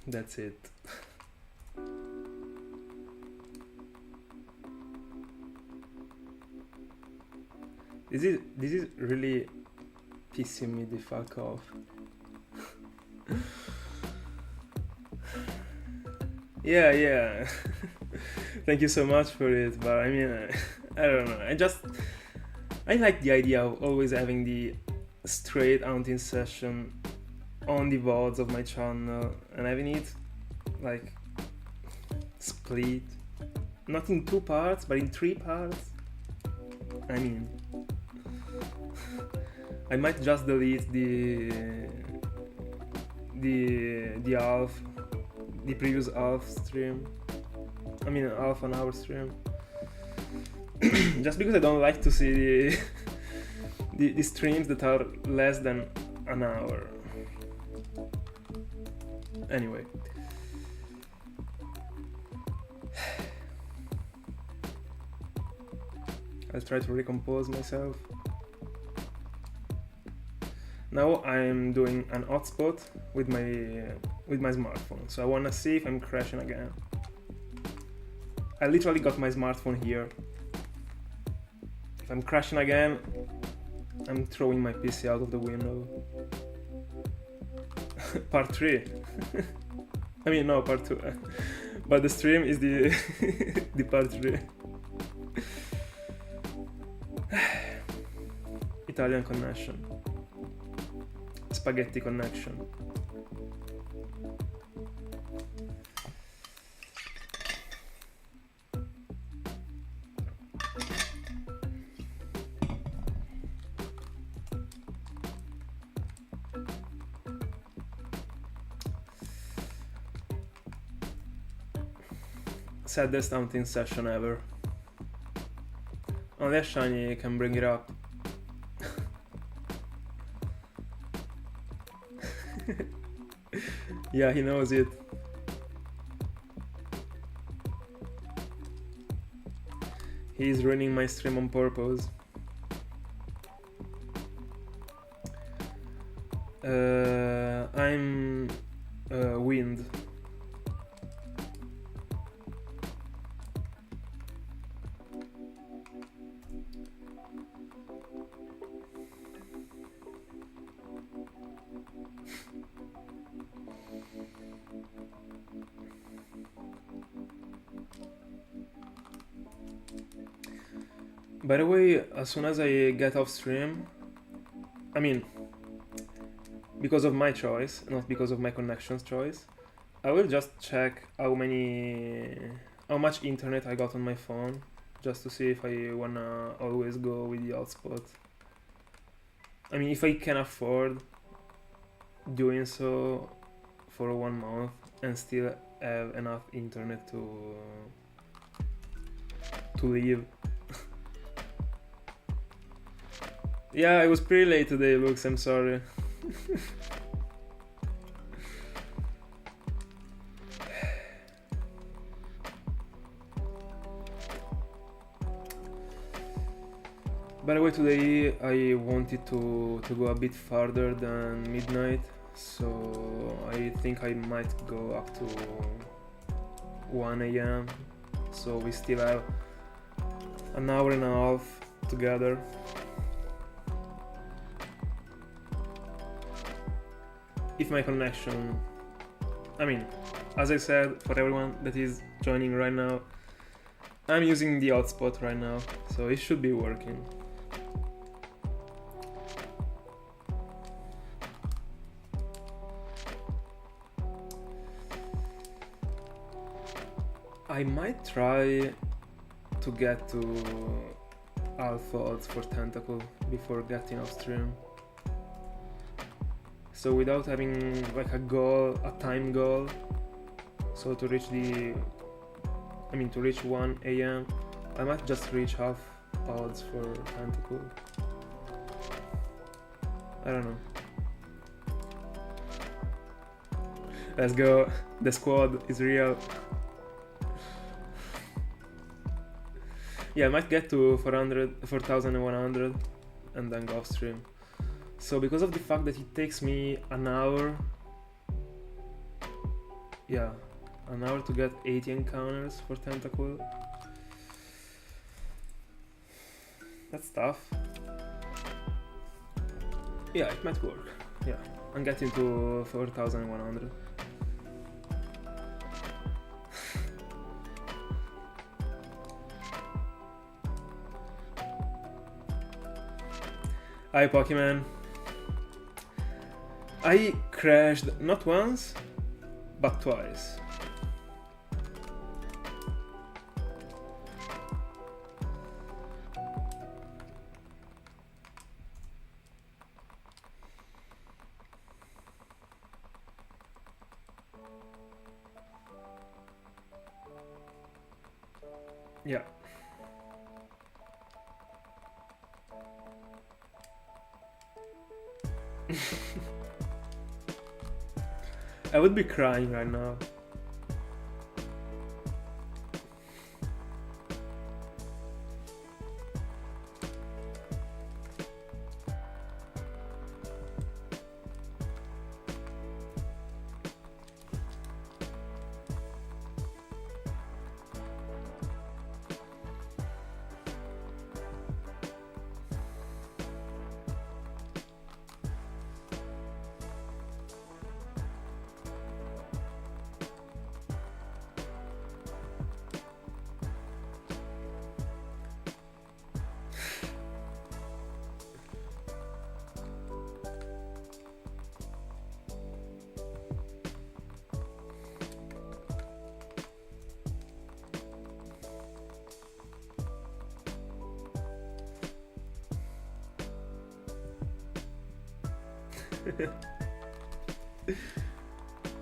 That's it. This is really pissing me the fuck off. Yeah. Thank you so much for it, but I mean, I don't know. I like the idea of always having the straight hunting session on the VODs of my channel and having it like split, not in 2 parts, but in 3 parts. I mean, I might just delete the previous half stream. I mean, half an hour stream. Just because I don't like to see the streams that are less than an hour. Anyway. I'll try to recompose myself. Now I'm doing an hotspot with my smartphone, so I wanna see if I'm crashing again. I literally got my smartphone here. If I'm crashing again, I'm throwing my PC out of the window. Part 3. I mean, no, part 2. But the stream is the the part 3. Italian connection. Spaghetti connection. Saddest hunting session ever. Only a shiny can bring it up. Yeah, he knows it. He's ruining my stream on purpose. I'm wind. By the way, as soon as I get off stream, I mean, because of my choice, not because of my connection's choice, I will just check how much internet I got on my phone, just to see if I wanna always go with the hotspot. I mean, if I can afford doing so for 1 month and still have enough internet to live. Yeah, I was pretty late today, Lux, I'm sorry. By the way, today I wanted to go a bit farther than midnight, so I think I might go up to 1 AM, so we still have an hour and a half together. If my connection, I mean, as I said, for everyone that is joining right now, I'm using the hotspot right now, so it should be working. I might try to get to alpha odds for Tentacool before getting off stream. So without having like a goal, a time goal, so to reach to reach 1 AM, I might just reach half odds for Tentacool. I don't know. Let's go, the squad is real. Yeah, I might get to 4,100 and then go off stream. So because of the fact that it takes me an hour Yeah, an hour to get 80 encounters for Tentacool. That's tough. Yeah, it might work. Yeah, I'm getting to 4,100. Hi Pokemon. I crashed not once, but twice. Yeah. I would be crying right now.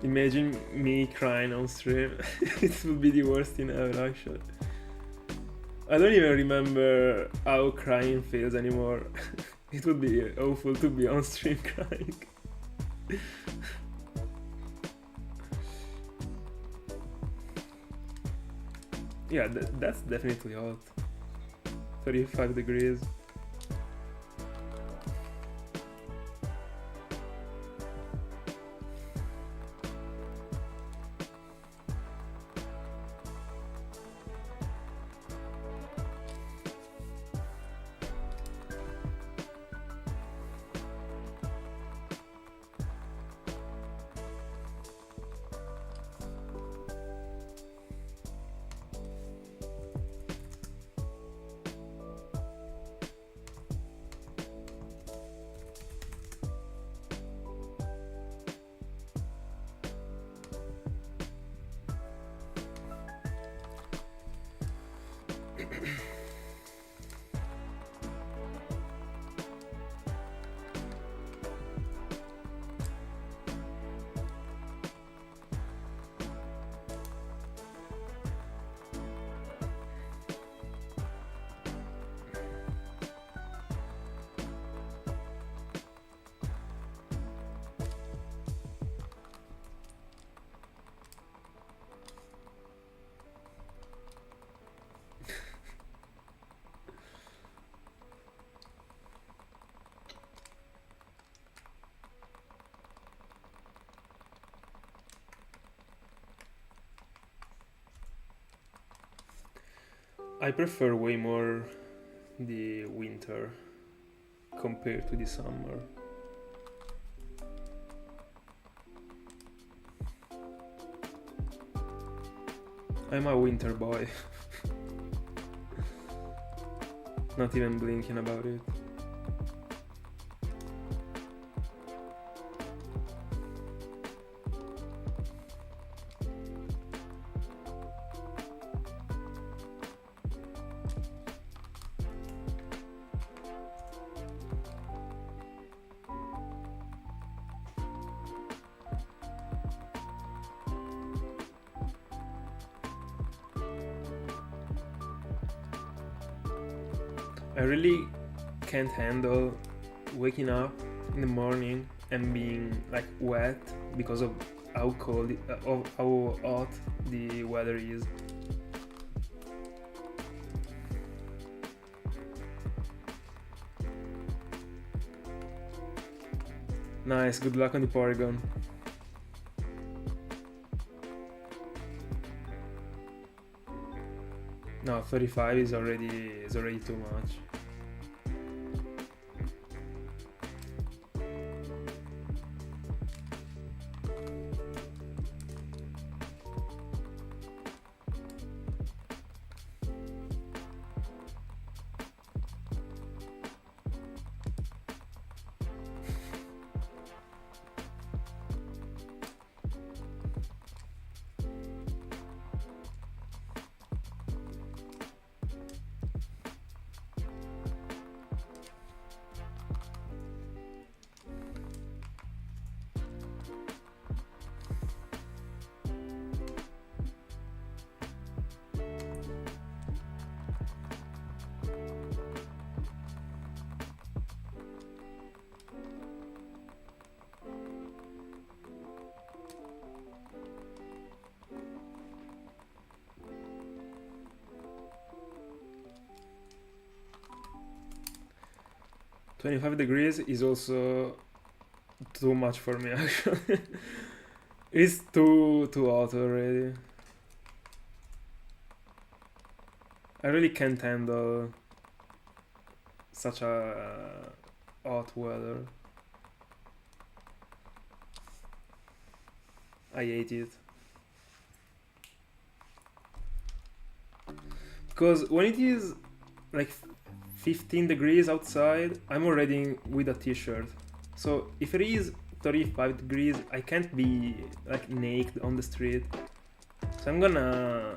Imagine me crying on stream. It would be the worst thing ever, actually. I don't even remember how crying feels anymore. It would be awful to be on stream crying. Yeah, that's definitely hot. 35 degrees. I prefer way more the winter compared to the summer. I'm a winter boy. Not even blinking about it. I really can't handle waking up in the morning and being like wet because of how cold, of how hot the weather is. Nice, good luck on the Porygon. No, 35 is already too much. $25 is also too much for me actually. It's too hot already. I really can't handle such a hot weather. I hate it. Because when it is like 15 degrees outside, I'm already with a t-shirt. So if it is 35 degrees, I can't be like naked on the street. So I'm gonna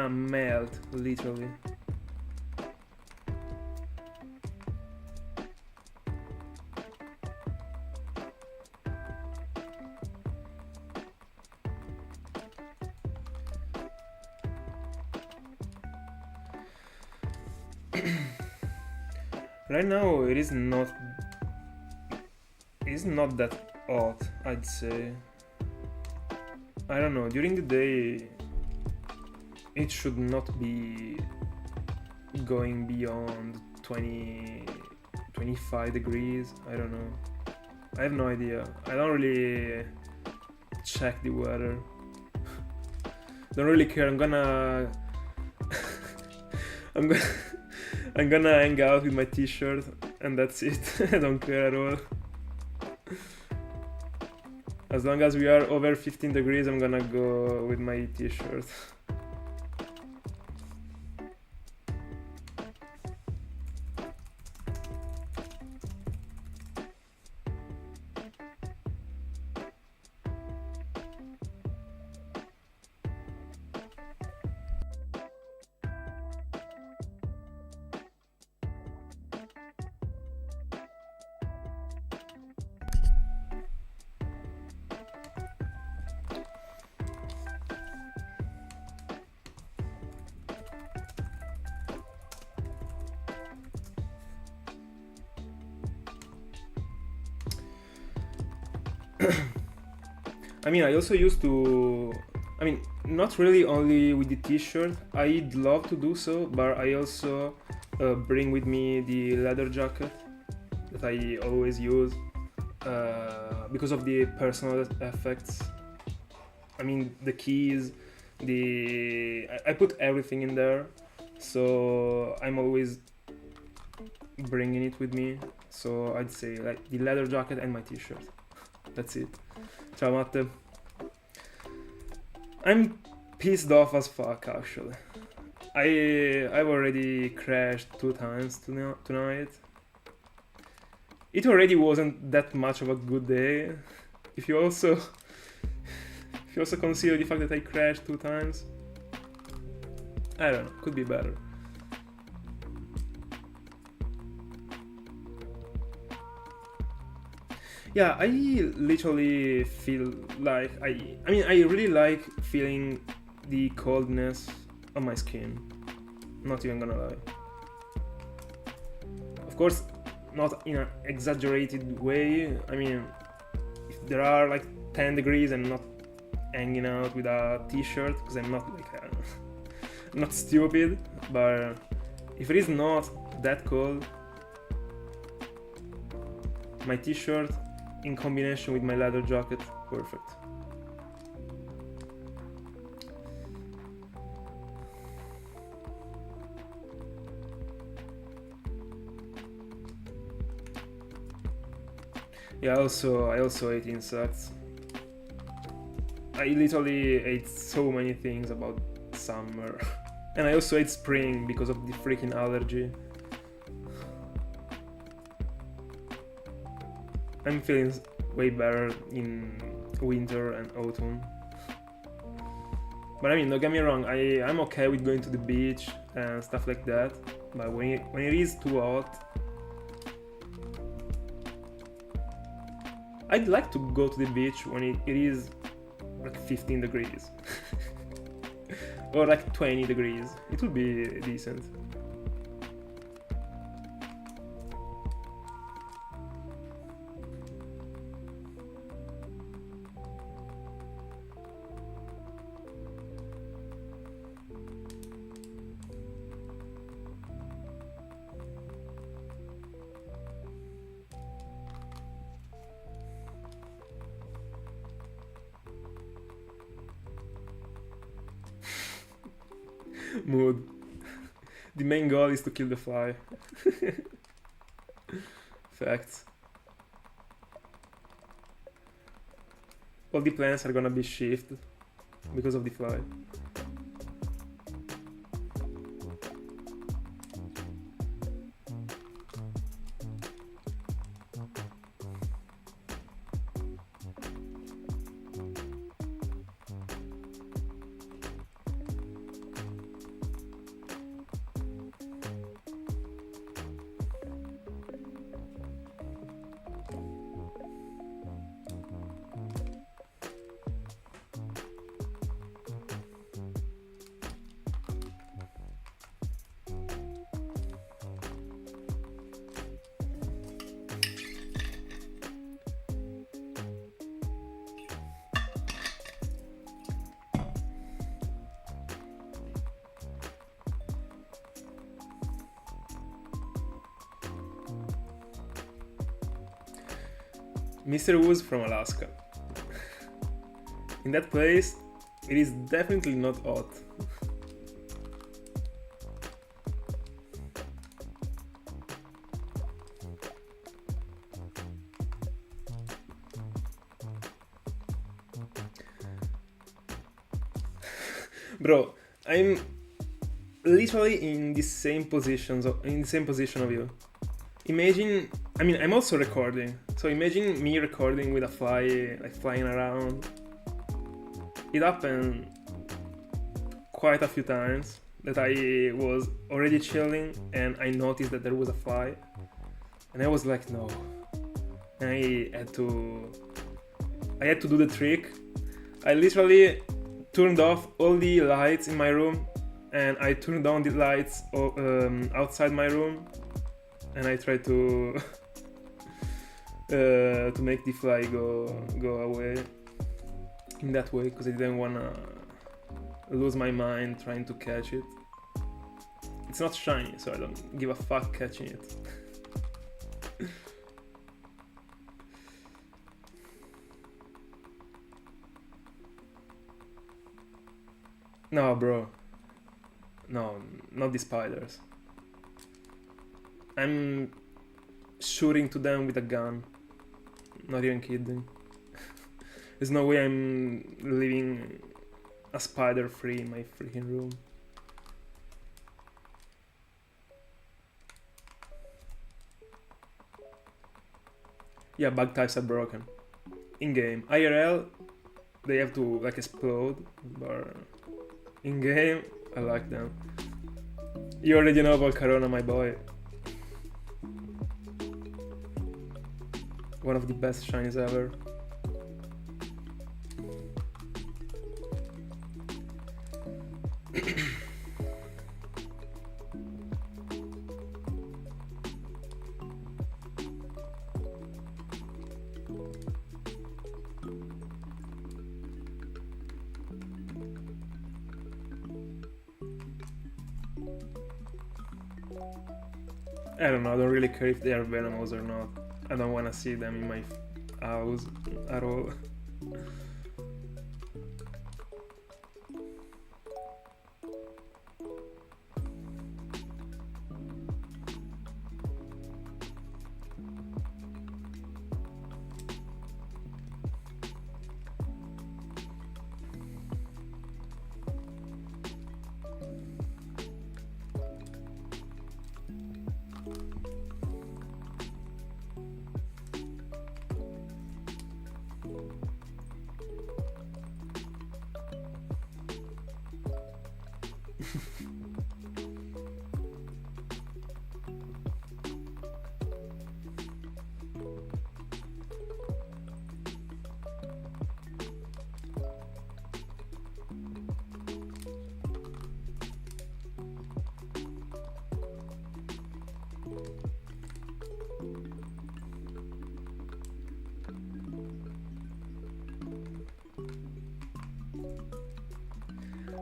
melt, literally. Right now it is not that hot, I'd say. I don't know, during the day it should not be going beyond 25 degrees. I don't know. I have no idea. I don't really check the weather. Don't really care. I'm gonna hang out with my t-shirt and that's it. I don't care at all. As long as we are over 15 degrees, I'm gonna go with my t-shirt. I mean, I also used to, I mean, not really only with the t-shirt, I'd love to do so, but I also bring with me the leather jacket that I always use because of the personal effects. I mean, the keys, I put everything in there, so I'm always bringing it with me. So I'd say like the leather jacket and my t-shirt. That's it. Ciao Matte. I'm pissed off as fuck actually. I've already crashed 2 times tonight. It already wasn't that much of a good day. If you also consider the fact that I crashed 2 times, I don't know, could be better. Yeah, I literally feel like I mean, I really like feeling the coldness on my skin. Not even gonna lie. Of course, not in an exaggerated way. I mean, if there are like 10 degrees, I'm not hanging out with a t-shirt because I'm not like I'm not stupid. But if it is not that cold, my t-shirt in combination with my leather jacket, perfect. Yeah, I also ate insects. I literally ate so many things about summer. And I also ate spring because of the freaking allergy. I'm feeling way better in winter and autumn. But I mean, don't get me wrong, I'm okay with going to the beach and stuff like that. But when it is too hot, I'd like to go to the beach when it is like 15 degrees. Or like 20 degrees. It would be decent. Mood. The main goal is to kill the fly. Facts. All the plants are gonna be shifted because of the fly. Mr. Woo's from Alaska. In that place, it is definitely not hot. Bro, I'm literally in the same position of you. Imagine, I mean, I'm also recording, so imagine me recording with a fly like flying around. It happened quite a few times that I was already chilling and I noticed that there was a fly, and I was like, no. And I had to do the trick. I literally turned off all the lights in my room and I turned on the lights outside my room, and I tried to make the fly go away in that way, because I didn't wanna lose my mind trying to catch it. It's not shiny, so I don't give a fuck catching it. No, bro. No, not the spiders. I'm shooting to them with a gun. Not even kidding. There's no way I'm leaving a spider free in my freaking room. Yeah, bug types are broken. In-game. IRL, they have to like explode, but in-game, I like them. You already know about Corona, my boy. One of the best shinies ever. I don't know, I don't really care if they are venomous or not. I don't want to see them in my house at all.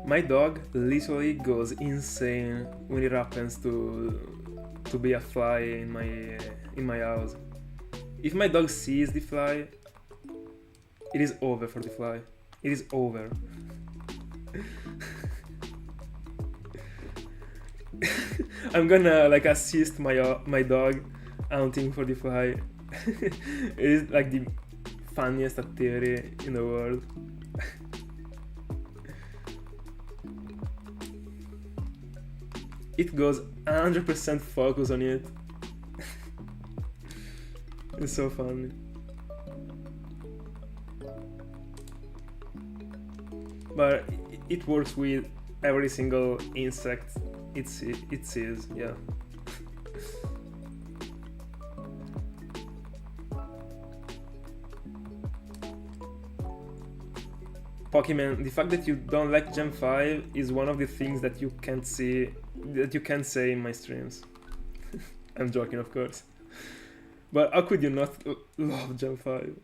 My dog literally goes insane when it happens to be a fly in my house. If my dog sees the fly, it is over for the fly. It is over. I'm gonna like assist my dog hunting for the fly. It is like the funniest activity in the world. It goes 100% focus on it. It's so funny. But it works with every single insect it sees, yeah. Pokemon, the fact that you don't like Gen 5 is one of the things that you can't say in my streams. I'm joking, of course. But how could you not love Gen 5?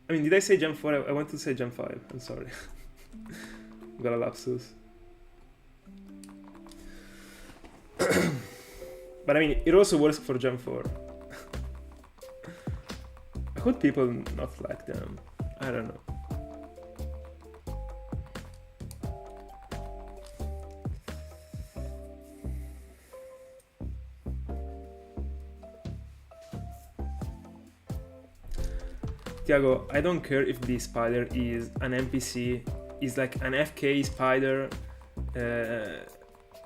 I mean, did I say Gen 4? I want to say Gen 5. I'm sorry. Got a lapsus. But I mean, it also works for Gen 4. How could people not like them? I don't know. Tiago, I don't care if the spider is an NPC, is like an FK spider.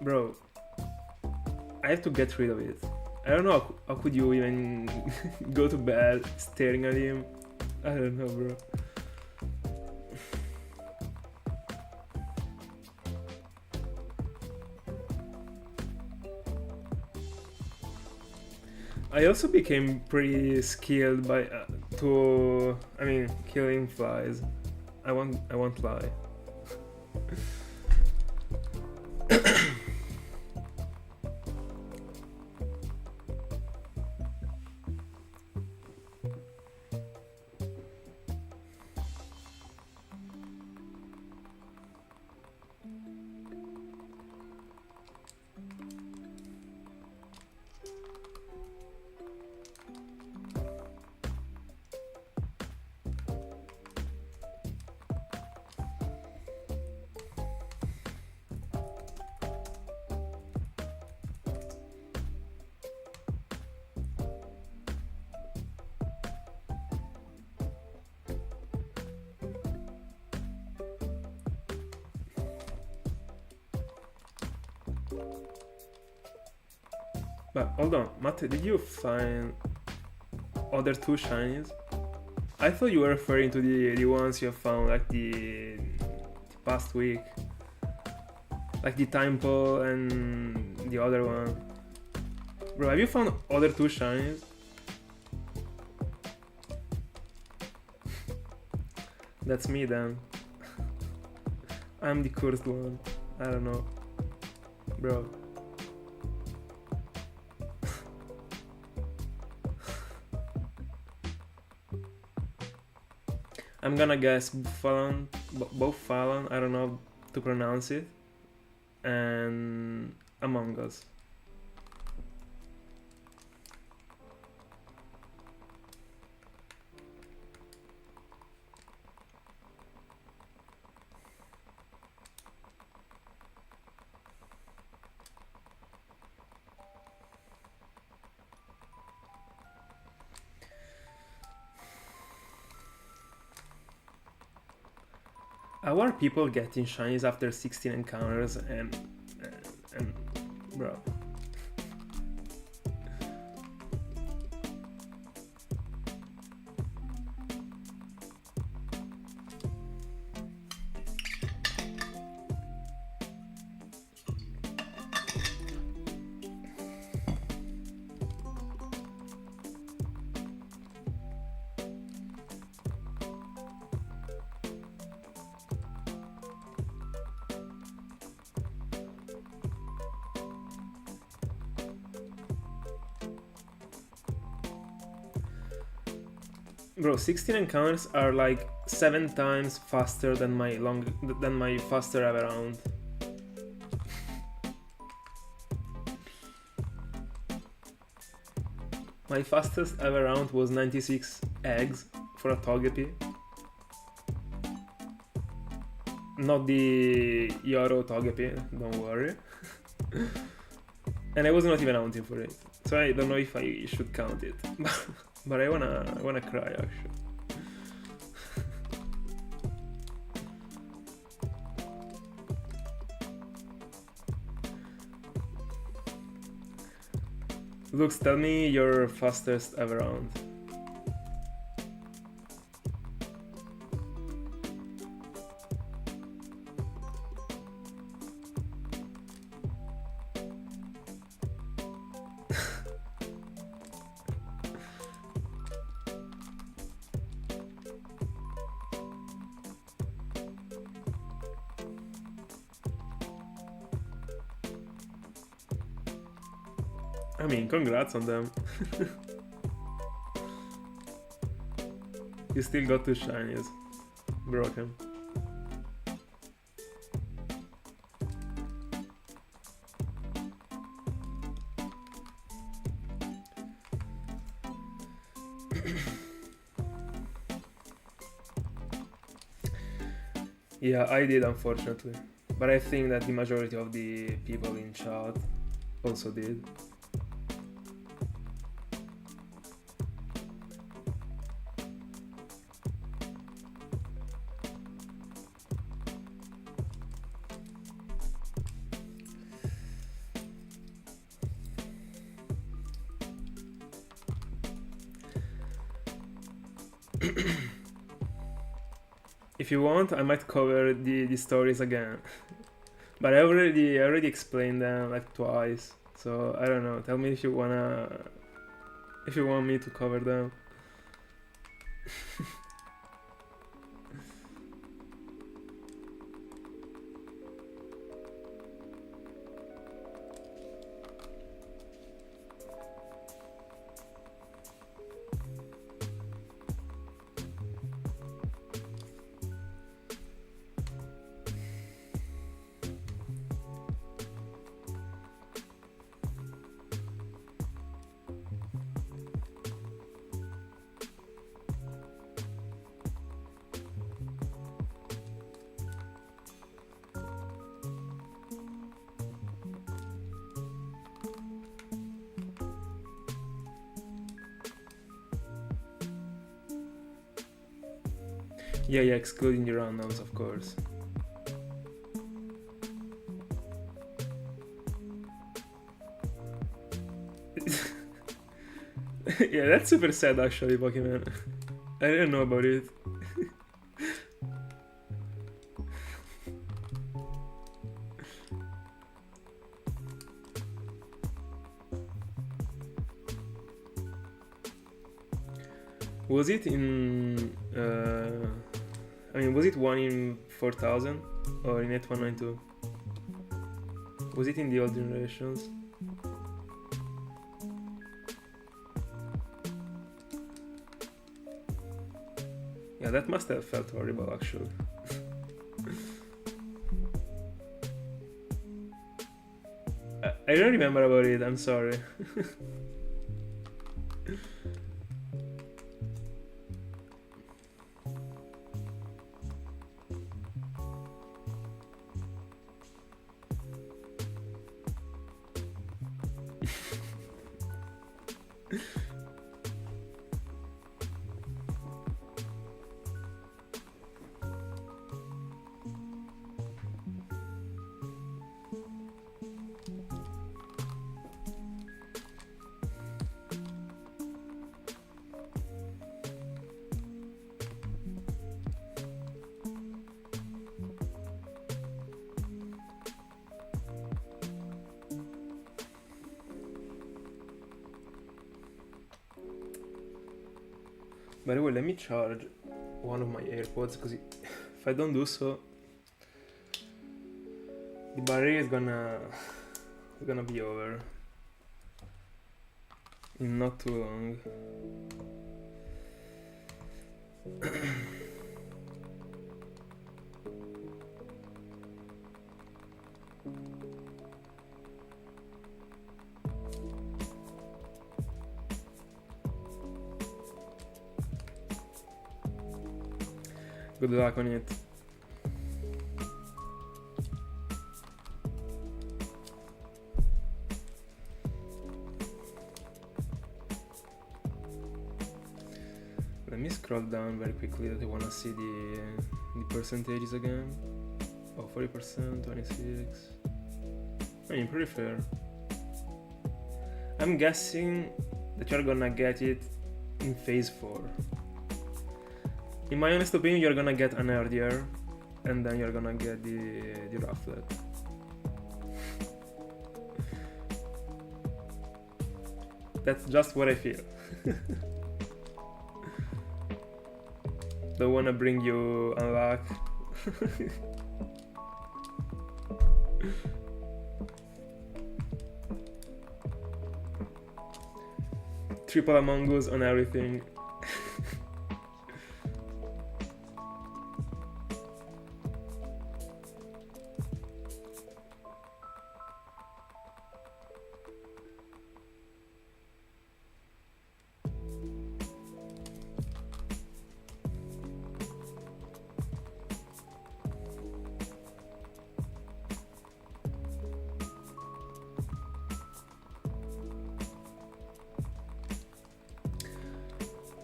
Bro, I have to get rid of it. I don't know how could you even go to bed staring at him. I don't know, bro. I also became pretty skilled by killing flies. I won't lie. But hold on, Matt, did you find other two shinies? I thought you were referring to the ones you found like the past week. Like the Temple and the other one. Bro, have you found other two shinies? That's me then. I'm the cursed one. I don't know. Bro. I'm gonna guess both Fallon, I don't know to pronounce it, and Among Us. How are people getting shinies after 16 encounters and bro? Bro, 16 encounters are like 7 times faster than my faster ever round. My fastest ever round was 96 eggs for a Togepi. Not the Yoro Togepi, don't worry. And I was not even hunting for it, so I don't know if I should count it. But I wanna cry actually. Lux, tell me your fastest ever round. I mean, congrats on them. You still got 2 shinies. Broken. Yeah, I did, unfortunately. But I think that the majority of the people in chat also did. If you want, I might cover the stories again. But I already explained them like twice. So I don't know. Tell me if you want me to cover them. Yeah, excluding the randoms, of course. Yeah, that's super sad actually, Pokemon. I didn't know about it. Was it in... I mean, was it 1 in 4000 or in 8192? Was it in the old generations? Yeah, that must have felt horrible actually. I don't remember about it, I'm sorry. By the way, let me charge one of my AirPods, because if I don't do so, the battery is gonna be over in not too long. Good luck on it. Let me scroll down very quickly that I wanna see the percentages again. Oh, 40%, 26. I mean, pretty fair. I'm guessing that you're gonna get it in phase 4. In my honest opinion, you're gonna get an earlier, and then you're gonna get the rufflet. That's just what I feel. Don't wanna bring you unluck. Triple Among Us on everything.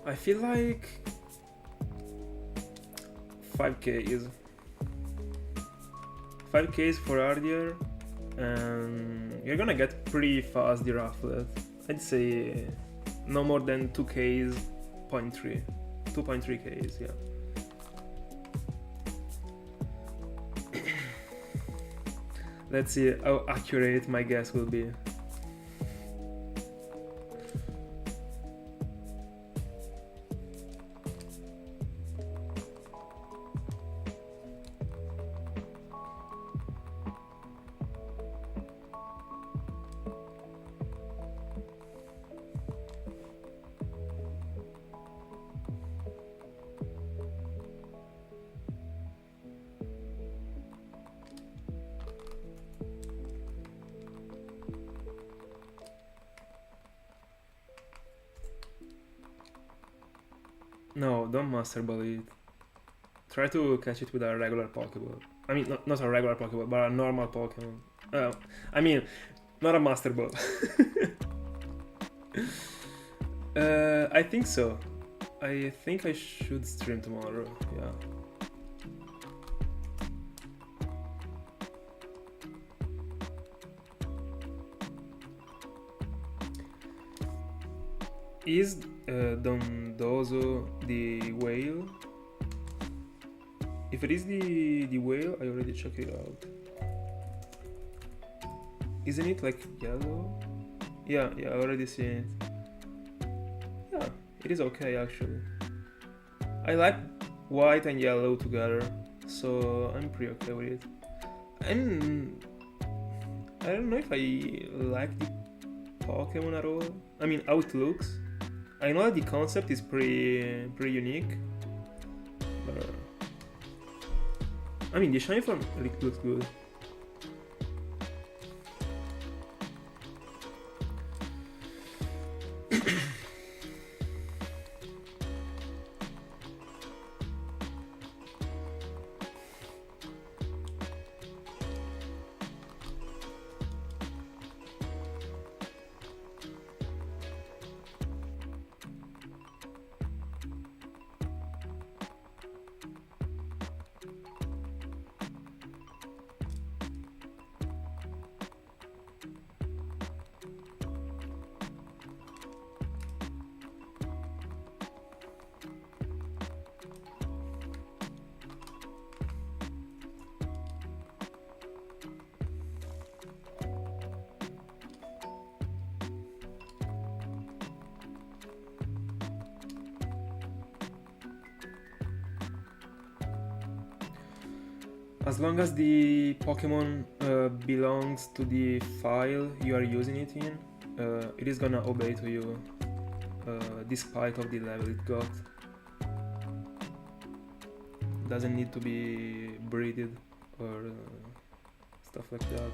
I feel like 5k is for earlier, and you're gonna get pretty fast the rufflet. I'd say no more than 2k's, 2.3k's, yeah. Let's see how accurate my guess will be. No, don't Master Ball it. Try to catch it with a regular Pokeball. I mean, not a regular Pokeball, but a normal Pokemon. I mean, not a Master Ball. I think so. I think I should stream tomorrow, yeah. Is Dondozo the whale? If it is the whale, I already checked it out. Isn't it like yellow? Yeah, I already see it. Yeah, it is okay actually. I like white and yellow together, so I'm pretty okay with it. I don't know if I like the Pokemon at all. I mean, how it looks. I know that the concept is pretty unique, but I mean, the shiny form looks good. As long as the Pokemon belongs to the file you are using it in, it is gonna obey to you, despite of the level it got. doesn't need to be breeded or stuff like that.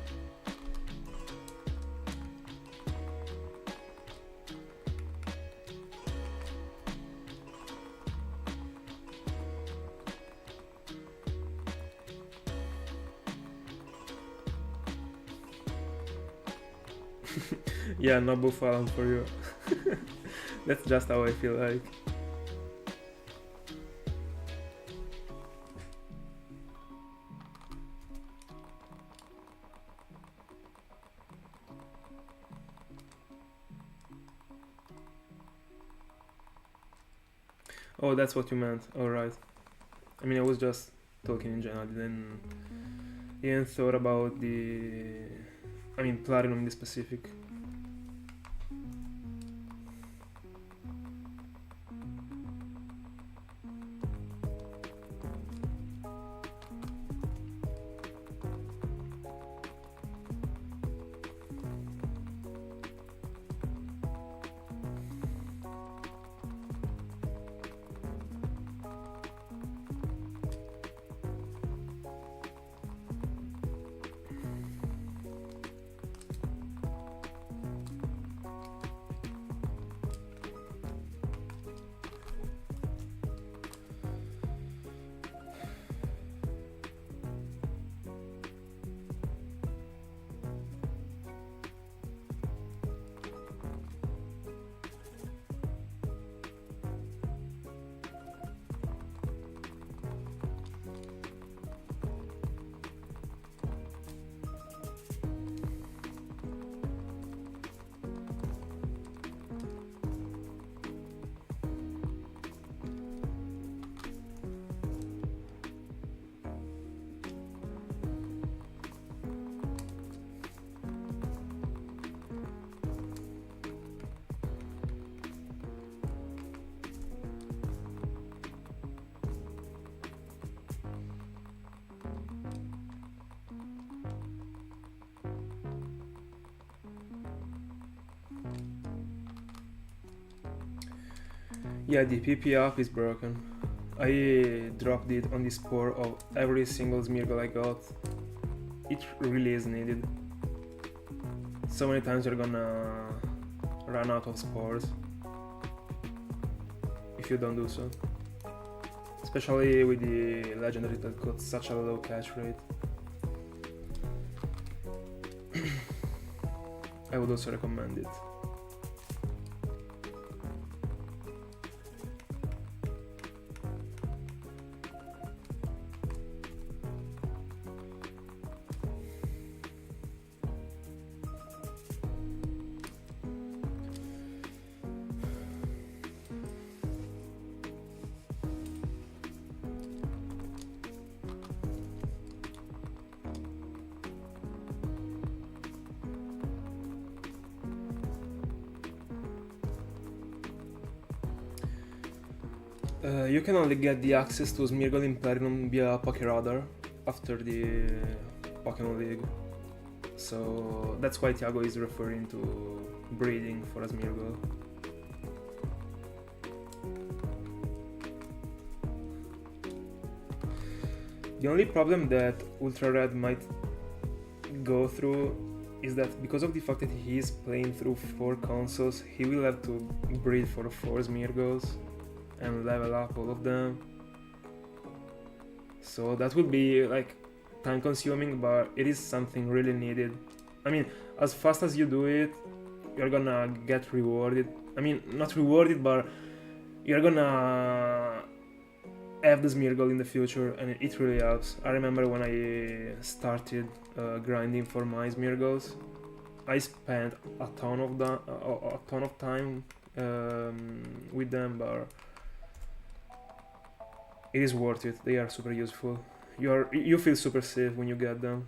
Yeah, no Buffalo for you. That's just how I feel like. Oh, that's what you meant. Alright. I mean, I was just talking in general. Didn't thought about platinum in the specific. Yeah, the PP up is broken. I dropped it on the spore of every single Smeargle I got. It really is needed. So many times you're gonna run out of spores if you don't do so. Especially with the legendary that got such a low catch rate. I would also recommend it. You can only get the access to Smeargle in Platinum via PokeRadar after the Pokemon League. So that's why Thiago is referring to breeding for a Smeargle. The only problem that Ultra Red might go through is that because of the fact that he is playing through 4 consoles, he will have to breed for 4 Smeargles and level up all of them. So that would be like time consuming, but it is something really needed. I mean, as fast as you do it, you're gonna get rewarded. I mean, not rewarded, but you're gonna have the Smeargle in the future, and it really helps. I remember when I started grinding for my Smeargles, I spent a ton of time with them, but it is worth it. They are super useful. You feel super safe when you get them.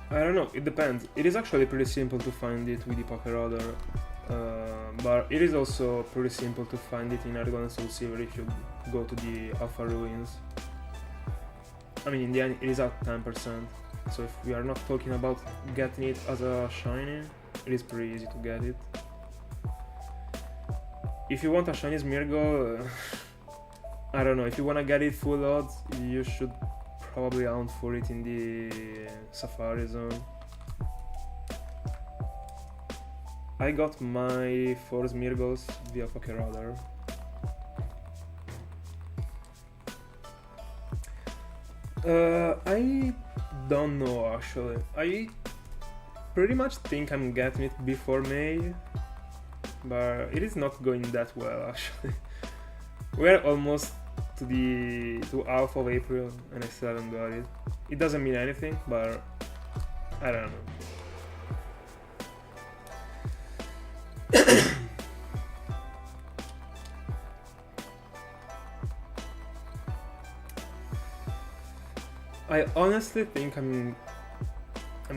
I don't know, it depends. It is actually pretty simple to find it with the PokeRadar, but it is also pretty simple to find it in HeartGold and SoulSilver if you go to the Alpha Ruins. I mean, in the end, it is at 10%. So if we are not talking about getting it as a shiny, it is pretty easy to get it. If you want a shiny Smeargle, I don't know, if you wanna get it full odds, you should probably hunt for it in the Safari zone. I got my 4 Smeargles via Pokeradar. I don't know actually. I pretty much think I'm getting it before May, but it is not going that well actually. We're almost to half of April and I still haven't got it. It doesn't mean anything, but I don't know. I honestly think I'm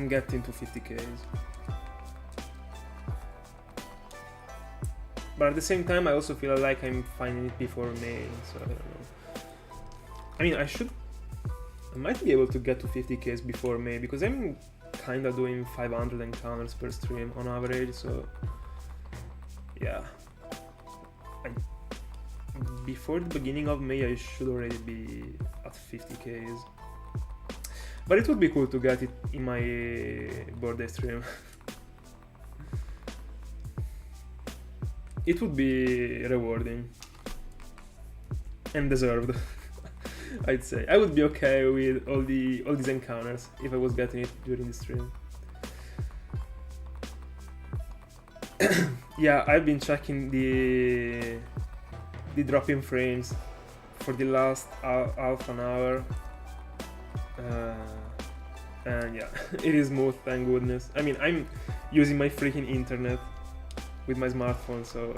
getting to 50Ks. But at the same time I also feel like I'm finding it before May, so I don't know. I mean I might be able to get to 50Ks before May because I'm kinda doing 500 encounters per stream on average, so yeah. Before the beginning of May I should already be at 50Ks. But it would be cool to get it in my birthday stream. It would be rewarding. And deserved. I'd say. I would be okay with all these encounters if I was getting it during the stream. Yeah, I've been checking the drop-in frames for the last half an hour. And yeah, it is smooth, thank goodness. I mean, I'm using my freaking internet with my smartphone, so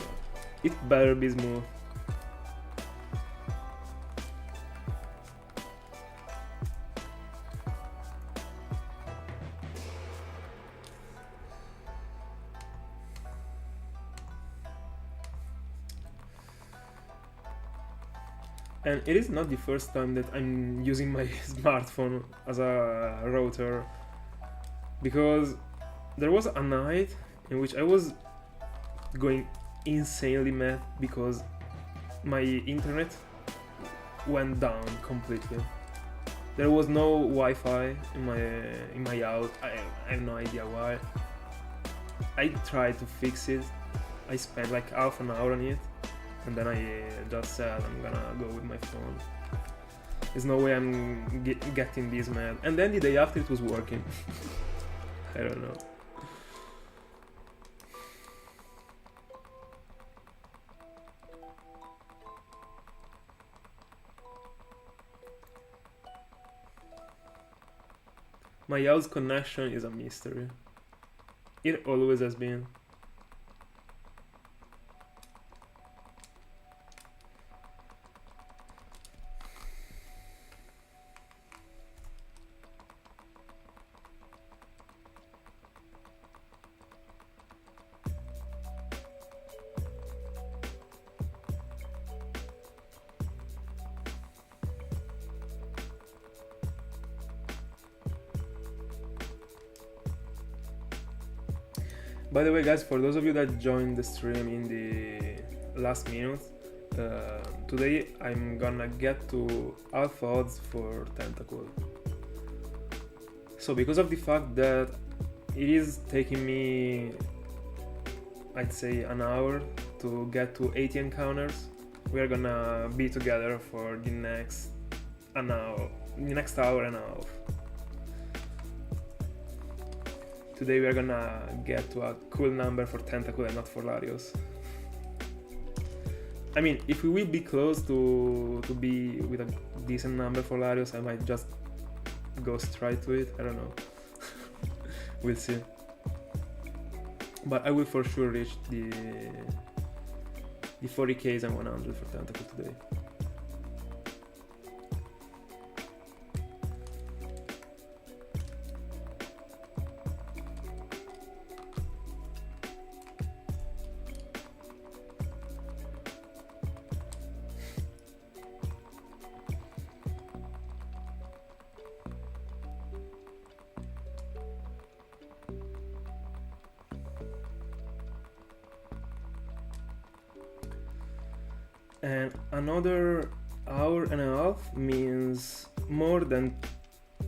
it better be smooth. And it is not the first time that I'm using my smartphone as a router, because there was a night in which I was going insanely mad because my internet went down completely. There was no Wi-Fi in my house. I have no idea why. I tried to fix it. I spent like half an hour on it. And then I just said I'm gonna go with my phone. There's no way I'm getting this mad. And then the day after it was working. I don't know. My house connection is a mystery. It always has been. By the way, guys, for those of you that joined the stream in the last minute, today I'm gonna get to half odds for Tentacool. So because of the fact that it is taking me, I'd say, an hour to get to 80 encounters, we are gonna be together for the next hour and a half. Today we are gonna get to a cool number for Tentacool and not for Latios. I mean, if we will be close to be with a decent number for Latios, I might just go straight to it. I don't know. We'll see. But I will for sure reach the 40Ks and 100 for Tentacool today. and another hour and a half means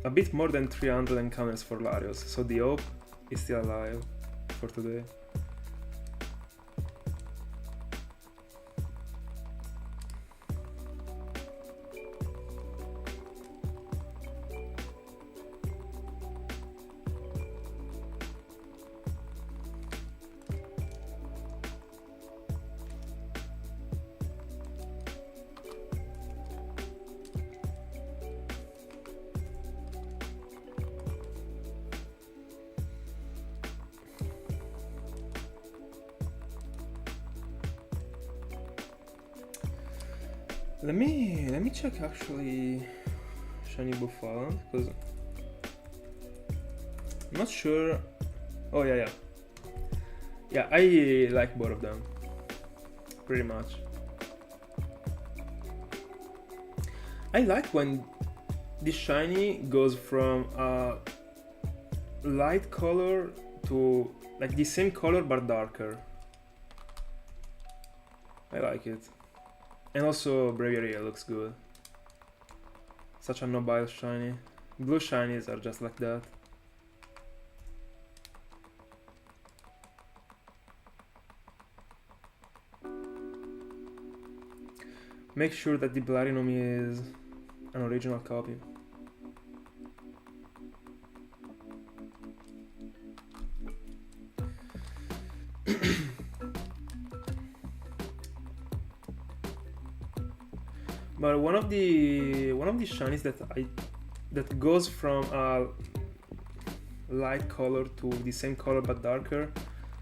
a bit more than 300 encounters for Latios, so the hope is still alive for today. Let me check actually Shiny Buffalo, because I'm not sure. Oh yeah. Yeah, I like both of them pretty much. I like when the shiny goes from a light color to like the same color but darker. I like it. And also Bravery looks good. Such a nobile shiny. Blue shinies are just like that. Make sure that the Platinum is an original copy. But one of the shinies that goes from a light color to the same color but darker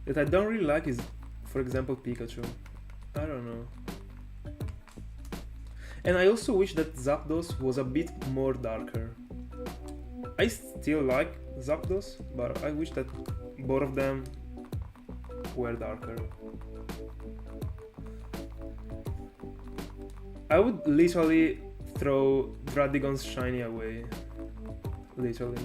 that I don't really like is, for example, Pikachu. I don't know. And I also wish that Zapdos was a bit more darker. I still like Zapdos, but I wish that both of them were darker. I would literally throw Dradigon's shiny away. Literally.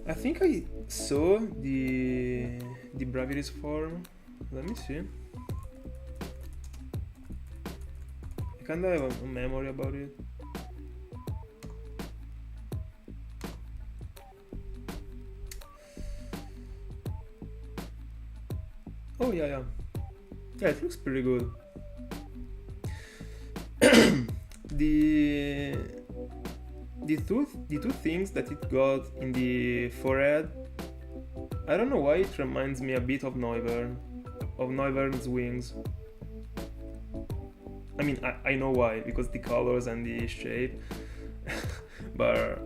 I think I saw the Bravity's form. Let me see. I kinda have a memory about it. Oh yeah. Yeah, it looks pretty good. The two things that it got in the forehead, I don't know why it reminds me a bit of Noivern's wings. I mean, I know why, because the colors and the shape, but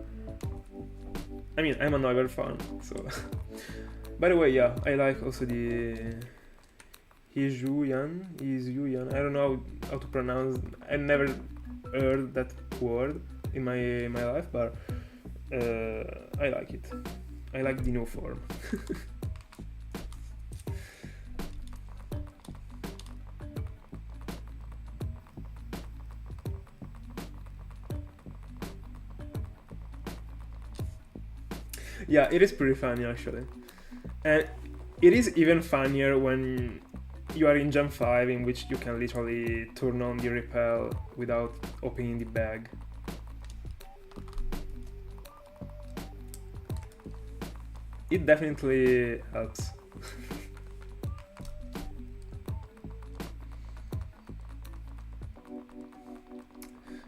I mean, I'm a Noivern fan, so. By the way, yeah, I like also the Hizuyan. I don't know how to pronounce. I never heard that word in my life, but I like it. I like the new form. Yeah, it is pretty funny actually, and it is even funnier when you are in Gen 5, in which you can literally turn on the repel without opening the bag. It definitely helps.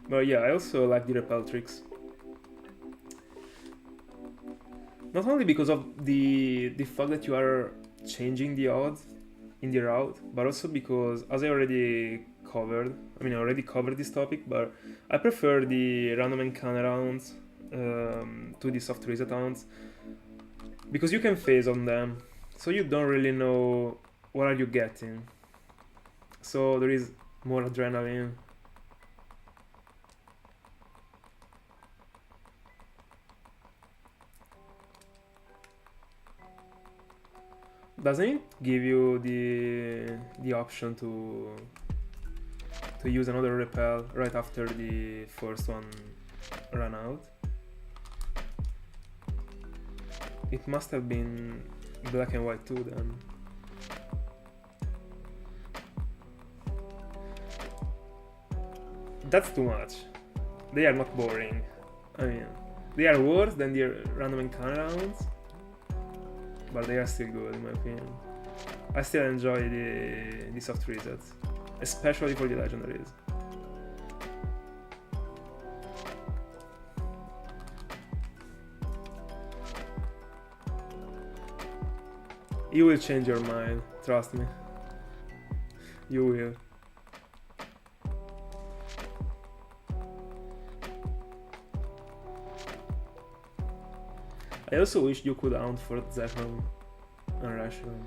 But yeah, I also like the repel tricks. Not only because of the fact that you are changing the odds in the route, but also because, as I already covered this topic, but I prefer the random encounter rounds to the soft reset rounds, because you can phase on them, so you don't really know what are you getting, so there is more adrenaline. Doesn't it give you the option to use another repel right after the first one ran out? It must have been black and white too then. that's too much. They are not boring. I mean, they are worse than the random encounter rounds, but they are still good in my opinion. I still enjoy the soft resets, especially for the legendaries. You will change your mind, trust me. You will. I also wish you could hunt for Zekrom and Reshiram.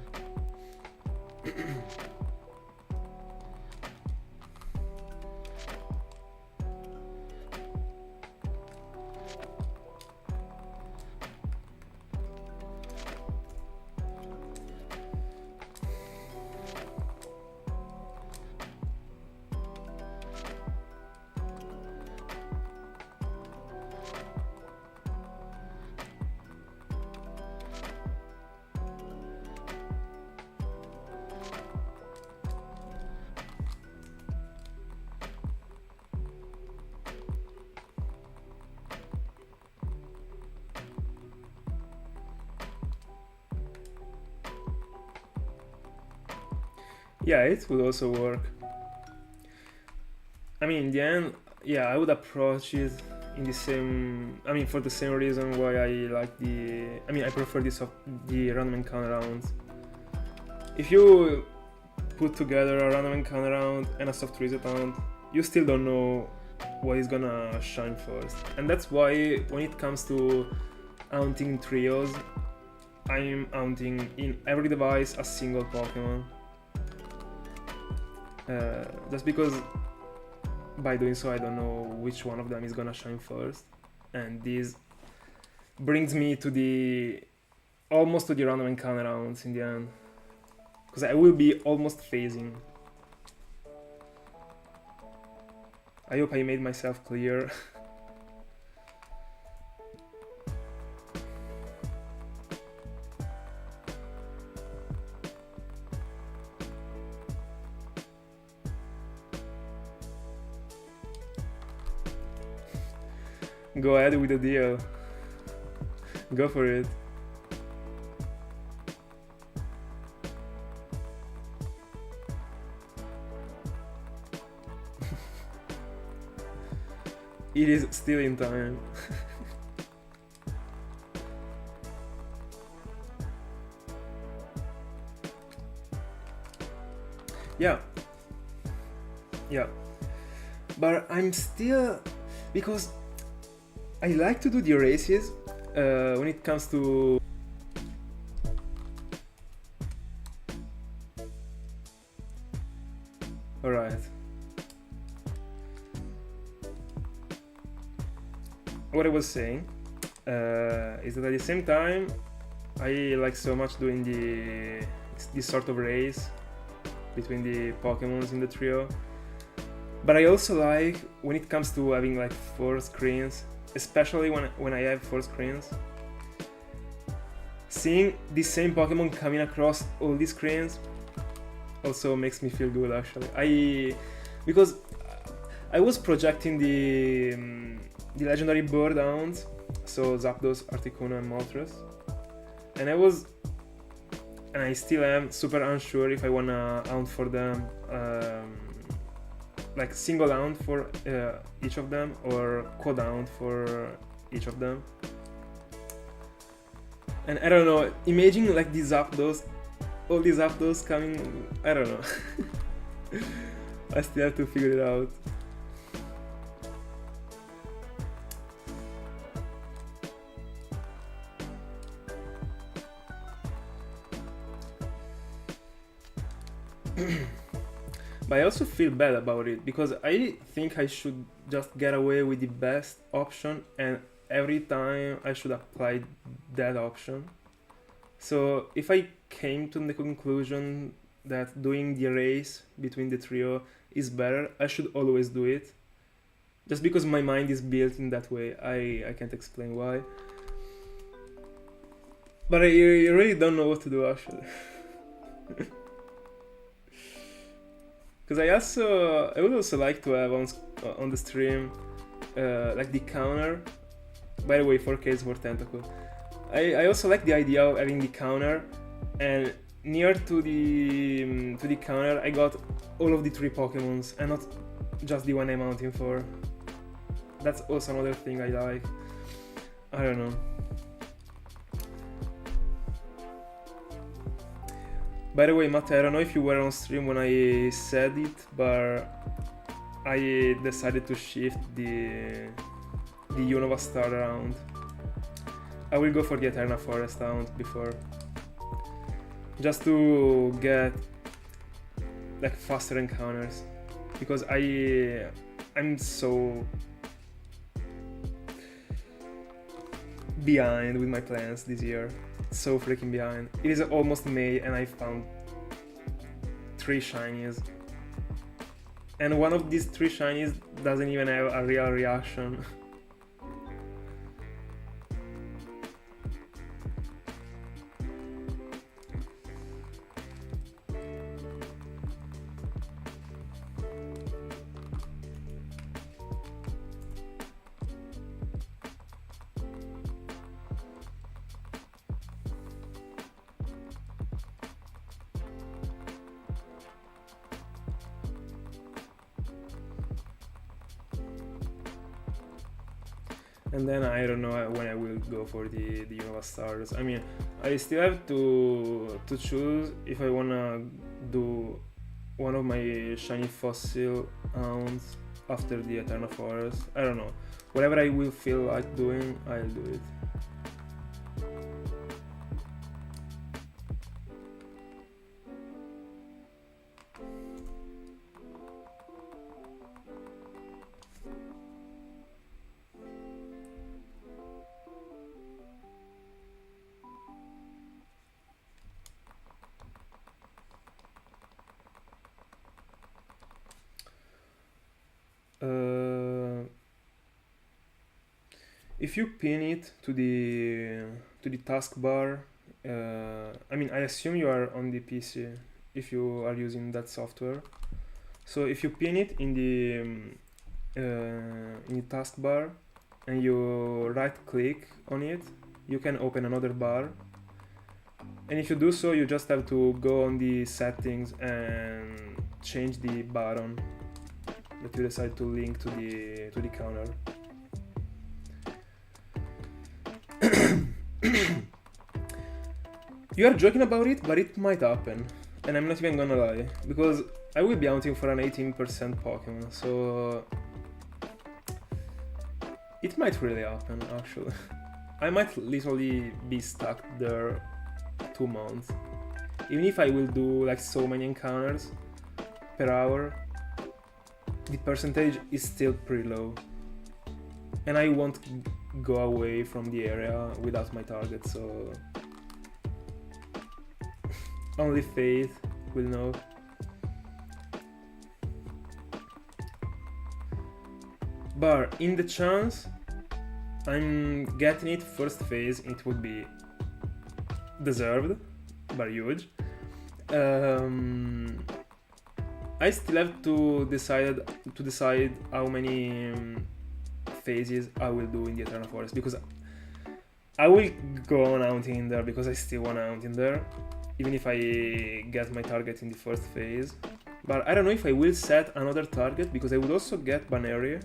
Yeah, it would also work. I mean, in the end, yeah, I would approach it in the same. I mean, for the same reason why I like the. I mean, I prefer the random encounter rounds. If you put together a random encounter round and a soft reset round, you still don't know what is gonna shine first, and that's why when it comes to hunting trios, I'm hunting in every device a single Pokemon. Just because by doing so I don't know which one of them is gonna shine first, and this brings me to the almost to the random encounter rounds in the end, because I will be almost phasing. I hope I made myself clear. Go ahead with the deal. Go for it. It is still in time. Yeah. But I'm still, because I like to do the races when it comes to alright. What I was saying is that at the same time I like so much doing this sort of race between the Pokemons in the trio, but I also like when it comes to having like 4 screens, especially when I have 4 screens, seeing the same Pokemon coming across all these screens also makes me feel good actually. Because I was projecting the legendary bird hounds, so Zapdos, Articuno and Moltres, and I still am super unsure if I wanna hunt for them, like single hunt for each of them or quad hunt for each of them. And I don't know, imagine like these Zapdos, all these Zapdos coming, I don't know. I still have to figure it out. But I also feel bad about it, because I think I should just get away with the best option, and every time I should apply that option. So if I came to the conclusion that doing the race between the trio is better, I should always do it. Just because my mind is built in that way. I can't explain why. But I really don't know what to do actually. Because I would also like to have on the stream like the counter. By the way, 4K is for Tentacool. I also like the idea of having the counter, and near to the counter I got all of the 3 Pokemons and not just the one I'm mounting for. That's also another thing I like. I don't know. By the way, Matt, I don't know if you were on stream when I said it, but I decided to shift the Unova Star round. I will go for the Eterna Forest round before, just to get like faster encounters, because I'm so behind with my plans this year. So freaking behind. It is almost May and I found 3 shinies, and one of these 3 shinies doesn't even have a real reaction. And then I don't know when I will go for the Unova Stars. I mean, I still have to choose if I wanna do one of my shiny fossil hounds after the Eterna Forest. I don't know. Whatever I will feel like doing, I'll do it. If you pin it to the taskbar, I mean, I assume you are on the PC if you are using that software. So if you pin it in the taskbar and you right click on it, you can open another bar. And if you do so, you just have to go on the settings and change the button that you decide to link to the counter. You are joking about it, but it might happen, and I'm not even gonna lie, because I will be hunting for an 18% Pokemon, so it might really happen actually. I might literally be stuck there 2 months, even if I will do like so many encounters per hour. The percentage is still pretty low, and I won't go away from the area without my target, so only fate will know. But in the chance I'm getting it first phase, it would be deserved, but huge. I still have to decide how many phases I will do in the Eternal Forest, because I will go on hunting in there because I still want to hunt in there, even if I get my target in the first phase. But I don't know if I will set another target, because I would also get Baneri.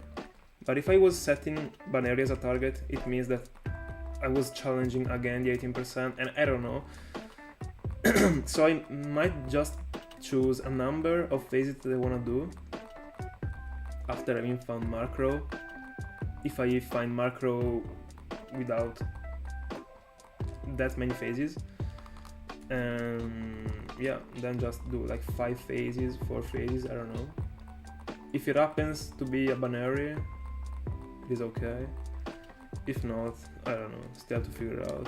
But if I was setting Baneri as a target, it means that I was challenging again the 18%, and I don't know. So I might just choose a number of phases that I want to do after having found Markrow. If I find Markrow without that many phases, and yeah, then just do like 5 phases, 4 phases, I don't know. If it happens to be a Baneri, it is okay. If not, I don't know, still have to figure it out.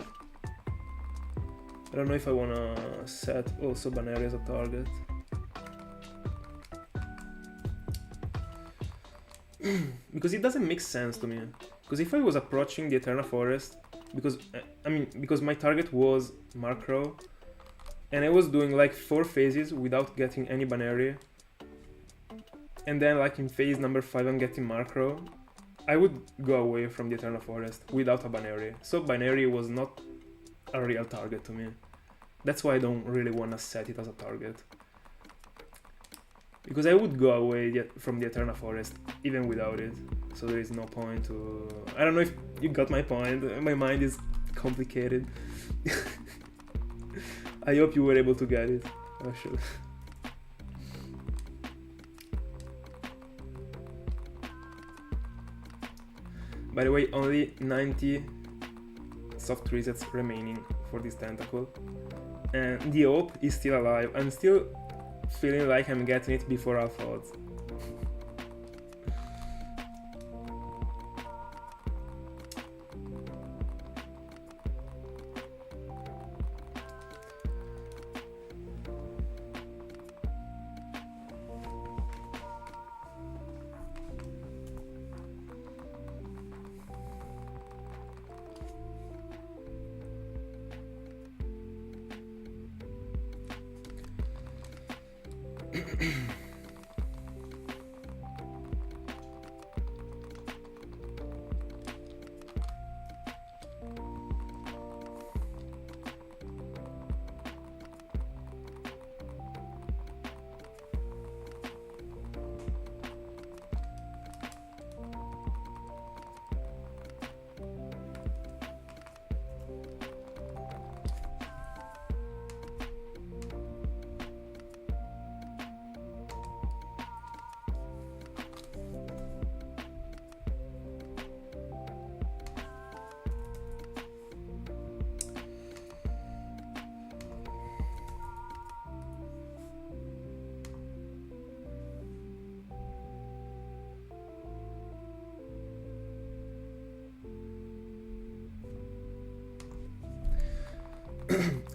I don't know if I wanna set also Baneri as a target. Because it doesn't make sense to me. Because if I was approaching the Eterna Forest, because my target was Markrow, and I was doing like 4 phases without getting any Baneri, and then like in phase number 5 I'm getting Markrow, I would go away from the Eternal Forest without a Baneri. So Baneri was not a real target to me. That's why I don't really want to set it as a target. Because I would go away from the Eternal Forest even without it. So there is no point to... I don't know if you got my point. My mind is complicated. I hope you were able to get it, actually. By the way, only 90 soft resets remaining for this Tentacool. And the hope is still alive. I'm still feeling like I'm getting it before Alpha odds.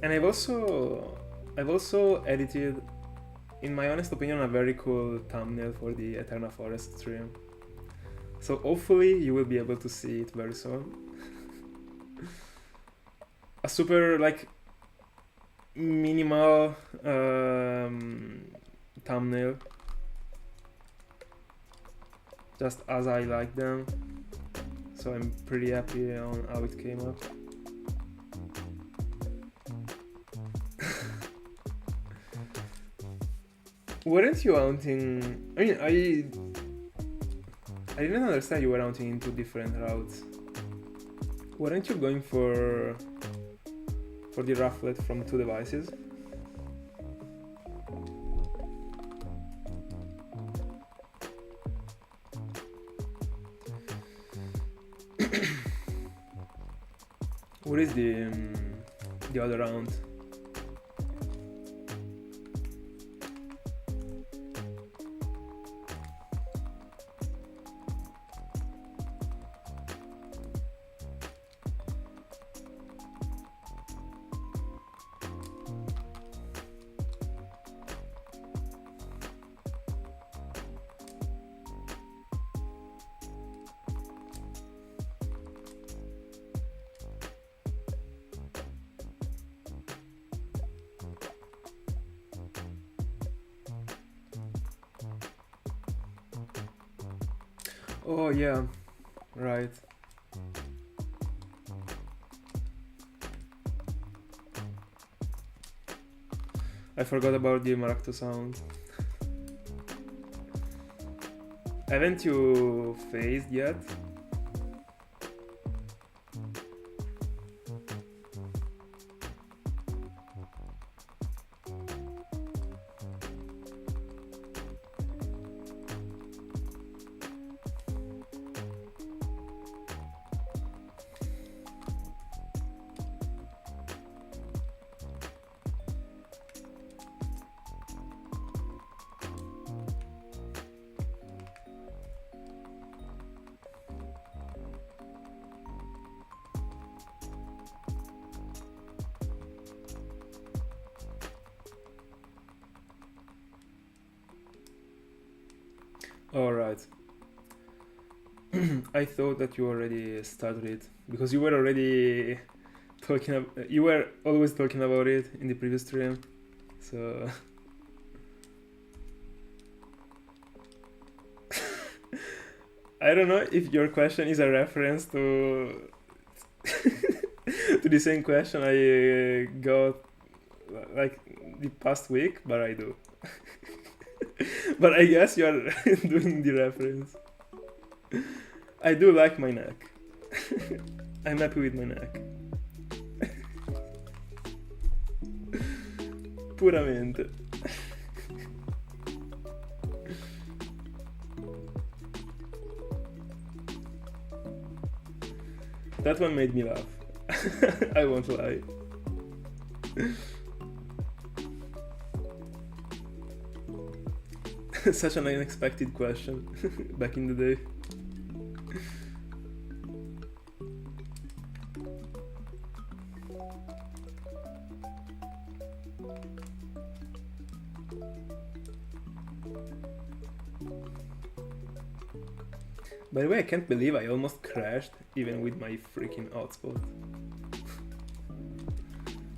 And I've also edited, in my honest opinion, a very cool thumbnail for the Eternal Forest stream. So hopefully you will be able to see it very soon. A super like minimal thumbnail, just as I like them. So I'm pretty happy on how it came up. Weren't you hunting? I mean, I didn't understand you were hunting in 2 different routes. Weren't you going for the Rufflet from 2 devices? What is the other round? Oh yeah, right. I forgot about the Maracto sound. Haven't you phased yet? Alright. I thought that you already started it because you were already you were always talking about it in the previous stream. So I don't know if your question is a reference to to the same question I got like the past week, but I do. But I guess you are doing the reference. I do like my neck. I'm happy with my neck. Puramente. That one made me laugh. I won't lie. Such an unexpected question back in the day. By the way, I can't believe I almost crashed even with my freaking hotspot.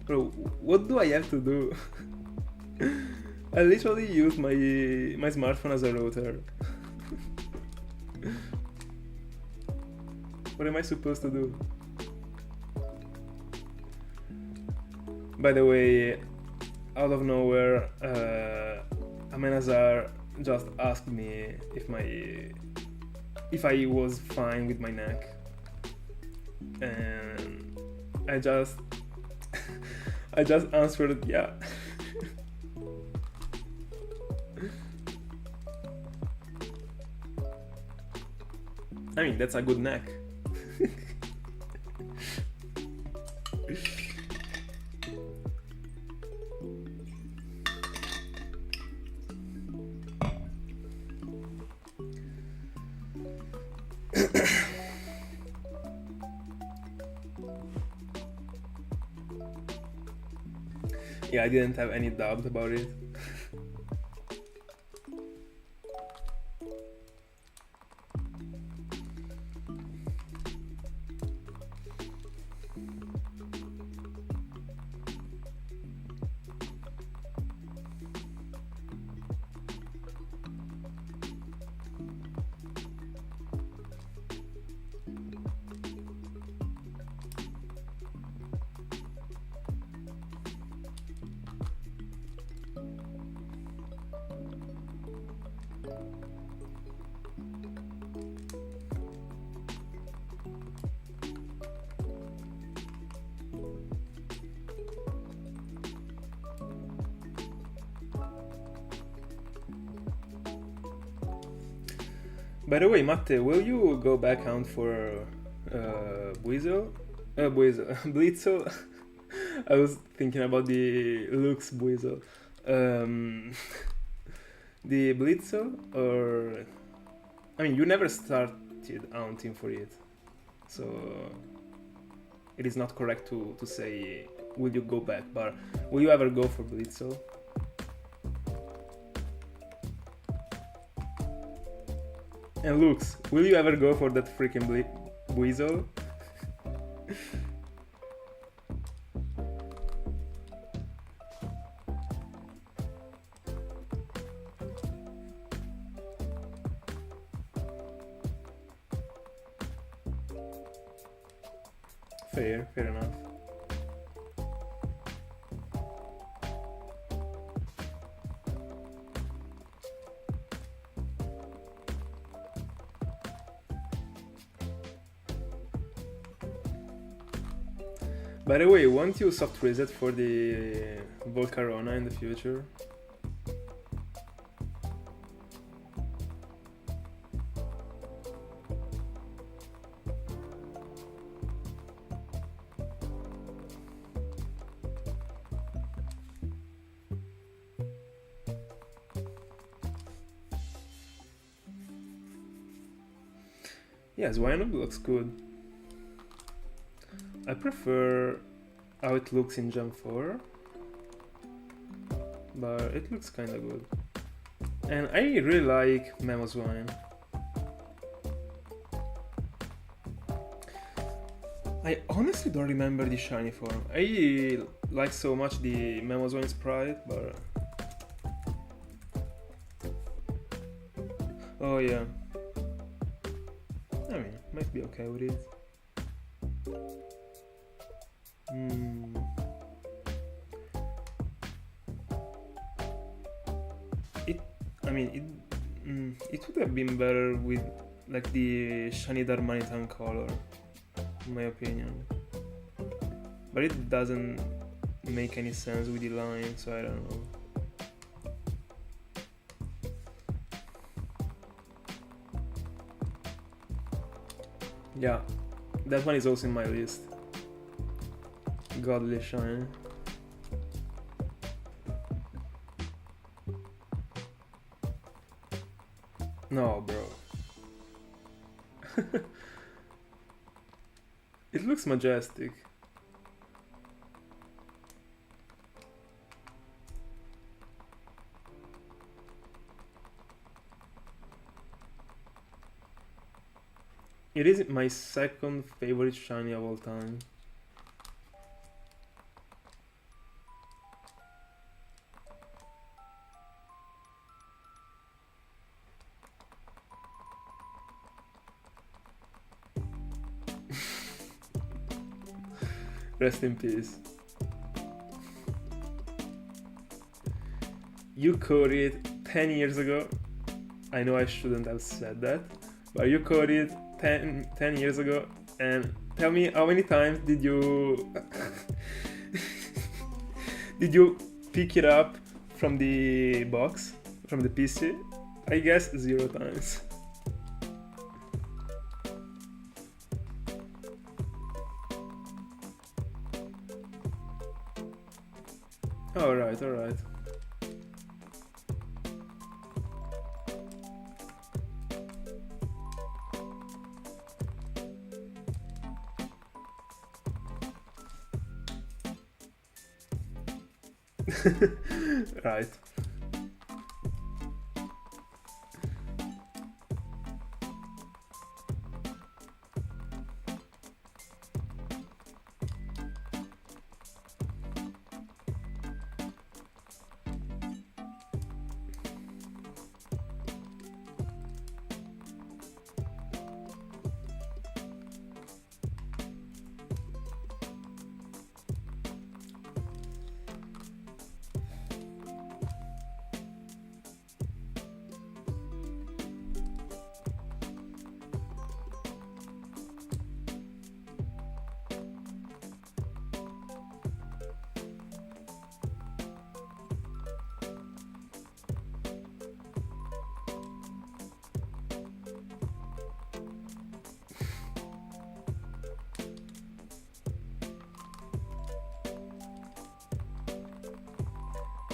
Bro, what do I have to do? I literally use my smartphone as a router. What am I supposed to do? By the way, out of nowhere, Amenazar just asked me if I was fine with my neck, and I just answered yeah. I mean, that's a good neck. Yeah, I didn't have any doubt about it. By the way, Matte, will you go back out for Blitzel? Blitzel? I was thinking about the Lux Blitzel. The Blitzel, or... I mean, you never started hunting for it, so it is not correct to say will you go back, but will you ever go for Blitzel? And Lux, will you ever go for that freaking Blitzel? Fair enough. By the way, won't you soft reset for the Volcarona in the future? Yes, Swinub looks good. I prefer how it looks in Gen 4, but it looks kinda good. And I really like Mamoswine. I honestly don't remember the shiny form. I like so much the Mamoswine sprite, but... Oh yeah. might be okay with it. It would have been better with like the shiny Darmanitan color, in my opinion. But it doesn't make any sense with the line, so I don't know. Yeah, that one is also in my list. Godly shine. No, bro. It looks majestic. It is my second favorite shiny of all time. Rest in peace. You caught it 10 years ago. I know I shouldn't have said that, but you caught it 10 years ago, and tell me how many times did you did you pick it up from the box, from the PC? I guess 0 times. Alright. Right.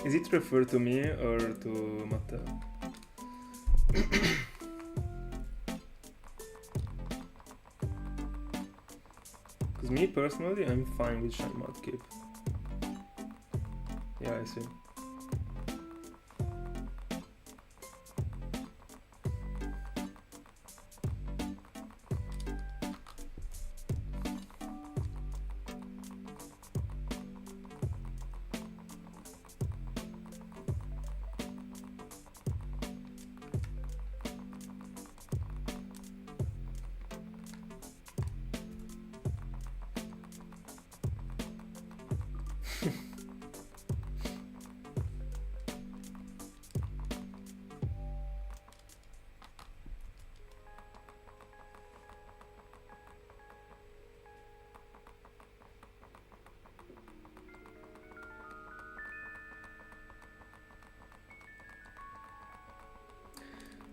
Is it referred to me or to Matteo? Because me personally, I'm fine with Shine Mudkip. Yeah, I see.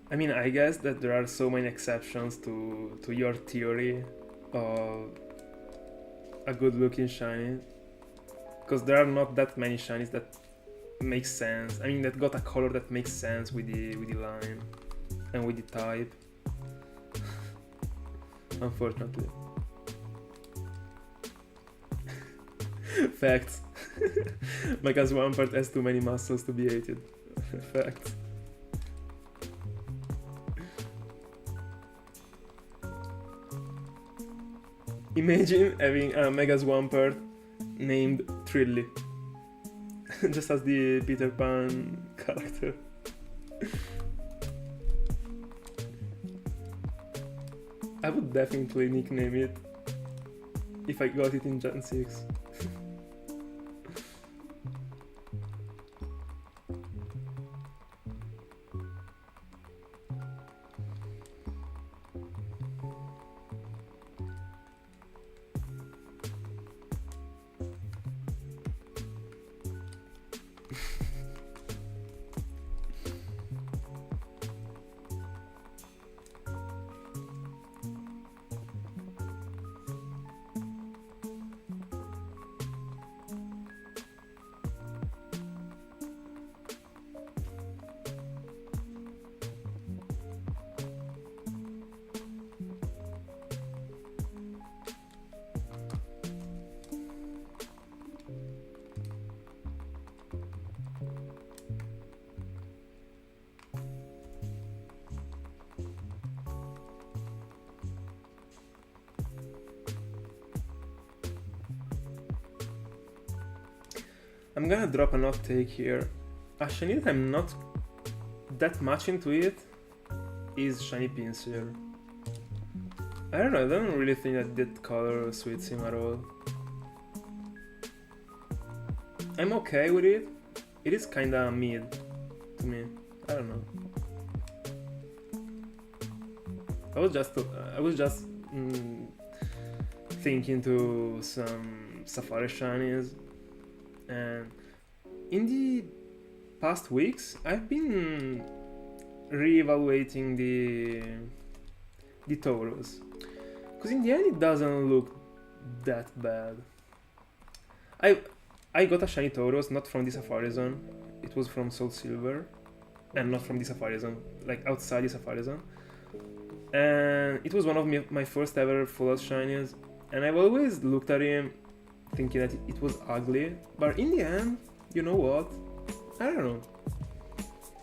I mean, I guess that there are so many exceptions to your theory of a good-looking shiny, because there are not that many shinies that make sense. I mean, that got a color that makes sense with the line and with the type. Unfortunately. Facts. Like as one part has too many muscles to be hated. Facts. Imagine having a Mega Swampert named Trilly. Just as the Peter Pan character. I would definitely nickname it if I got it in Gen 6. I'm gonna drop an hot take here. A shiny that I'm not that much into it is Shiny Pinsir. I don't know, I don't really think that color suits him at all. I'm okay with it. It is kinda mid to me. I don't know. I was just thinking to some Safari shinies, and in the past weeks I've been re-evaluating the Tauros, because in the end it doesn't look that bad. I got a shiny Tauros not from the Safari Zone, it was from Soul Silver, and not from the Safari Zone, like outside the Safari Zone, and it was one of my first ever full-odds shinies, and I've always looked at him thinking that it was ugly, but in the end, you know what? I don't know.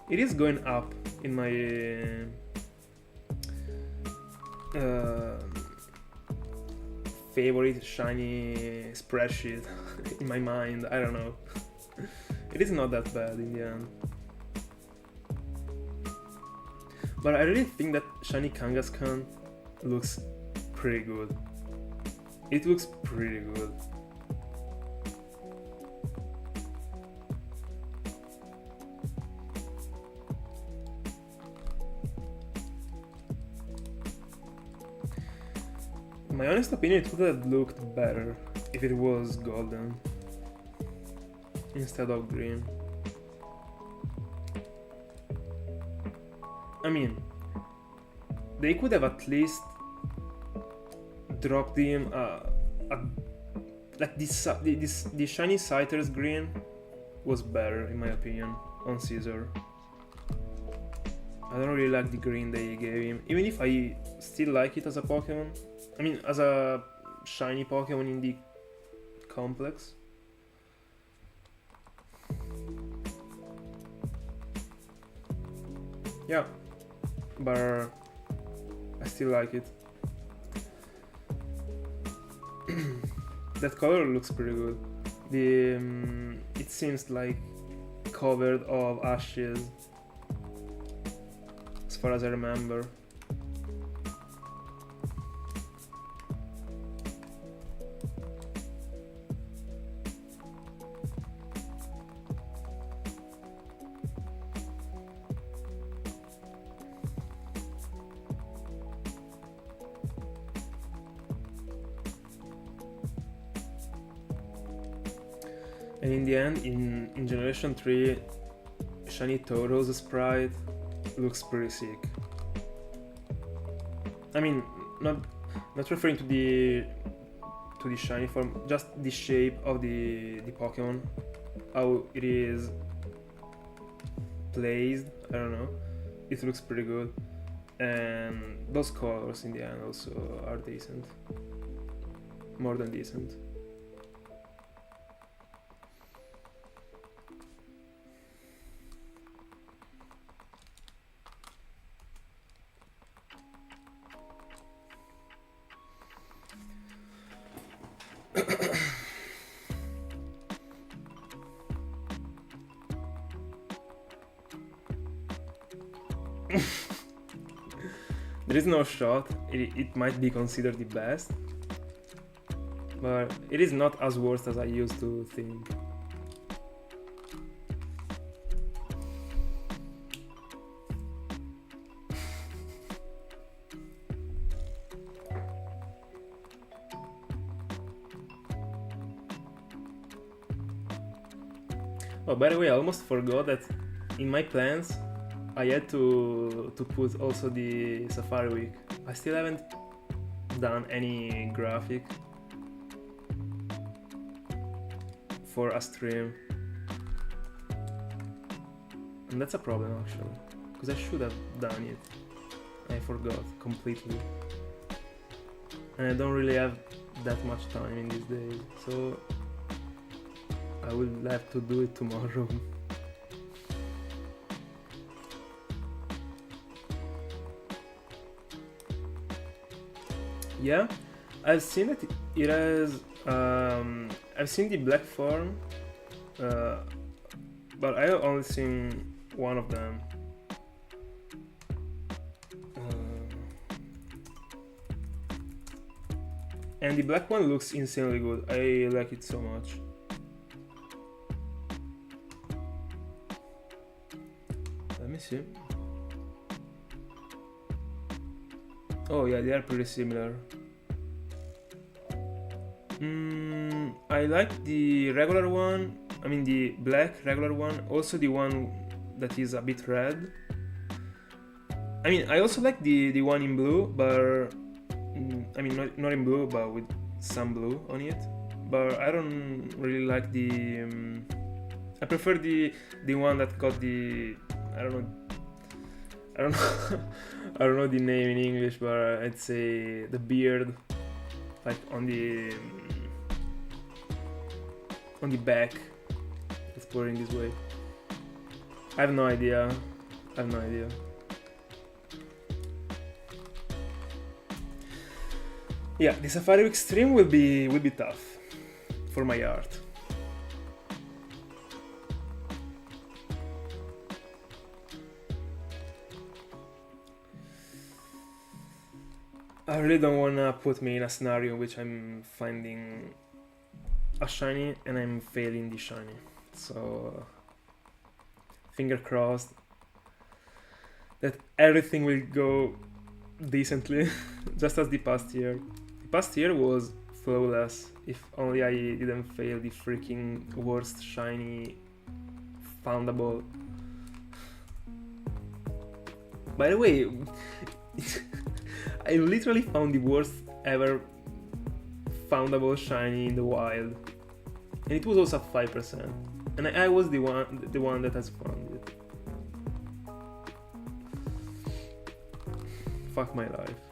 It is going up in my favorite shiny spreadsheet in my mind. I don't know. It is not that bad in the end. But I really think that shiny Kangaskhan looks pretty good. It looks pretty good. In my honest opinion, it would have looked better if it was golden instead of green. I mean, they could have at least dropped him like the shiny Scyther's green was better in my opinion on Caesar. I don't really like the green they gave him, even if I still like it as a Pokemon. I mean, as a shiny Pokemon in the complex. Yeah, but I still like it. That color looks pretty good. It seems like covered of ashes, as far as I remember. And in the end, in Generation 3, Shiny Tauros sprite looks pretty sick. I mean, not referring to the shiny form, just the shape of the Pokemon, how it is placed, I don't know, it looks pretty good. And those colors in the end also are decent, more than decent. There is no shot. It might be considered the best, but it is not as worst as I used to think. Oh, by the way, I almost forgot that in my plans I had to put also the Safari Week. I still haven't done any graphic for a stream, and that's a problem actually, because I should have done it. I forgot completely, and I don't really have that much time in these days, so I will have to do it tomorrow. Yeah, I've seen that it has. I've seen the black form, but I have only seen one of them. And the black one looks insanely good. I like it so much. Let me see. Oh yeah, they are pretty similar. I like the regular one, I mean the black regular one, also the one that is a bit red. I mean, I also like the one in blue, but I mean not in blue, but with some blue on it. But I don't really like the. I prefer the one that got the. I don't know. I don't know the name in English, but I'd say the beard, like on the back. Let's put it this way. I have no idea. Yeah, the Safari Week stream will be tough for my art. I really don't wanna put me in a scenario in which I'm finding a shiny and I'm failing the shiny. So finger crossed that everything will go decently, just as the past year. The past year was flawless, if only I didn't fail the freaking worst shiny foundable. By the way, I literally found the worst ever foundable shiny in the wild, and it was also 5%, and I was the one that has found it. Fuck my life.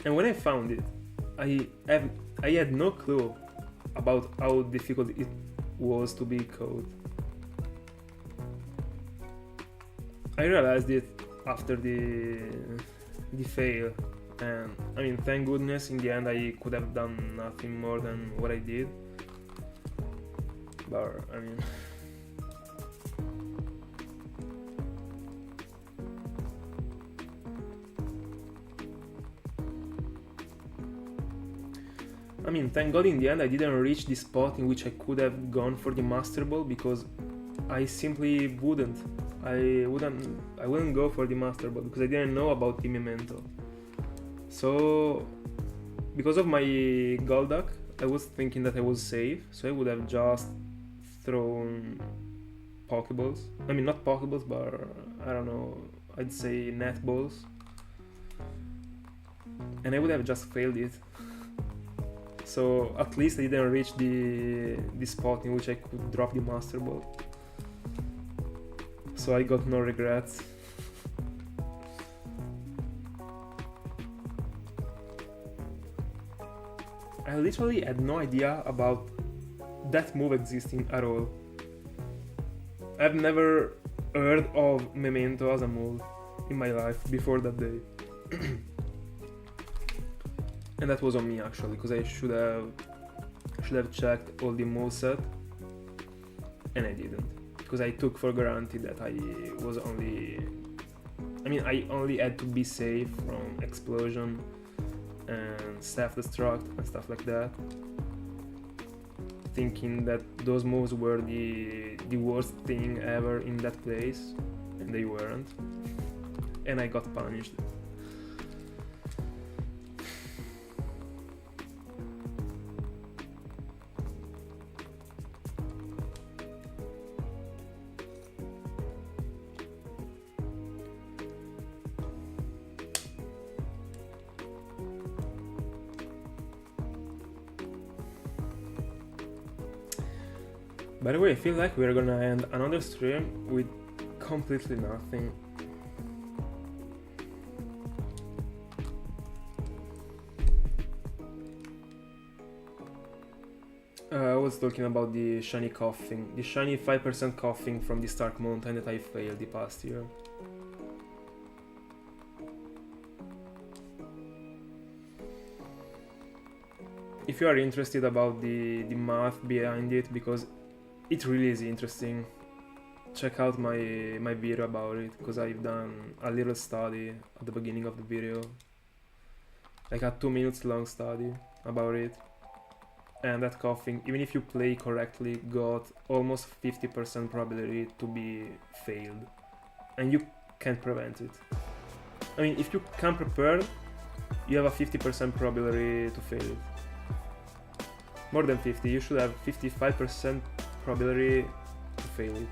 And when I found it, I had no clue about how difficult it was to be caught. I realized it after the fail, and I mean, thank goodness in the end I could have done nothing more than what I did. But I mean, thank God in the end I didn't reach the spot in which I could have gone for the Master Ball, because I simply wouldn't. I wouldn't go for the Master Ball because I didn't know about the memento. So because of my Golduck, I was thinking that I was safe, so I would have just thrown Pokeballs. I mean, not Pokeballs, but I don't know, I'd say Netballs. And I would have just failed it. So at least I didn't reach the spot in which I could drop the Master Ball. So I got no regrets. I literally had no idea about that move existing at all. I've never heard of Memento as a move in my life before that day. And that was on me actually, because I should should have checked all the moveset, and I didn't, because I took for granted that I only had to be safe from explosion and self-destruct and stuff like that, thinking that those moves were the worst thing ever in that place, and they weren't, and I got punished. By the way, I feel like we're gonna end another stream with completely nothing. I was talking about the shiny coughing, the shiny 5% coughing from the Stark Mountain that I failed the past year. If you are interested about the math behind it, because it really is interesting, check out my video about it, because I've done a little study at the beginning of the video, like a 2 minutes long study about it. And that coughing, even if you play correctly, got almost 50% probability to be failed, and you can't prevent it. I mean, if you come prepared, you have a 50% probability to fail it. More than 50, you should have 55% probability to fail it.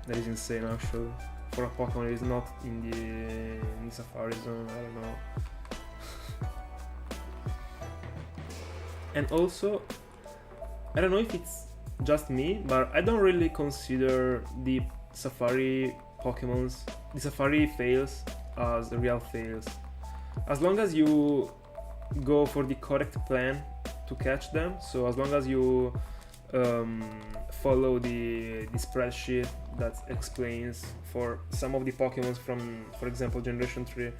That is insane, actually. For a Pokemon that is not in the Safari zone, I don't know. And also, I don't know if it's just me, but I don't really consider the Safari Pokemons, the Safari fails, as real fails. As long as you go for the correct plan to catch them, so as long as you follow the spreadsheet that explains for some of the Pokemons from, for example, Generation 3,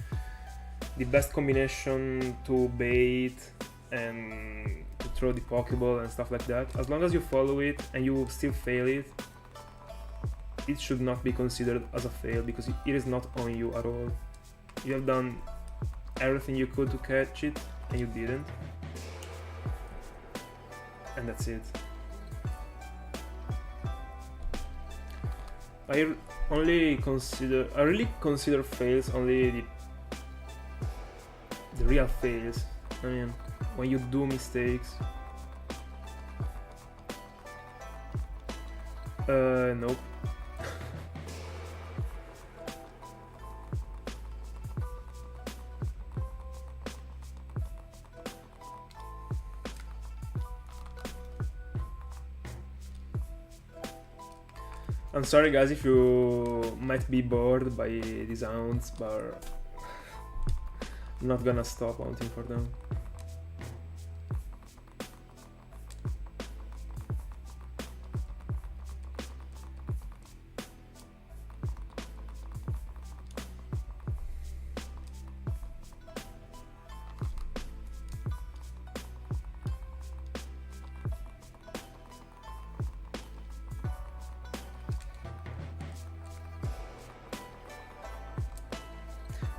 the best combination to bait and to throw the Pokeball and stuff like that, as long as you follow it and you still fail it, it should not be considered as a fail, because it is not on you at all. You have done everything you could to catch it, and you didn't. And that's it. I really consider fails only the real fails. I mean, when you do mistakes. Nope. I'm sorry guys if you might be bored by these sounds, but I'm not gonna stop hunting for them.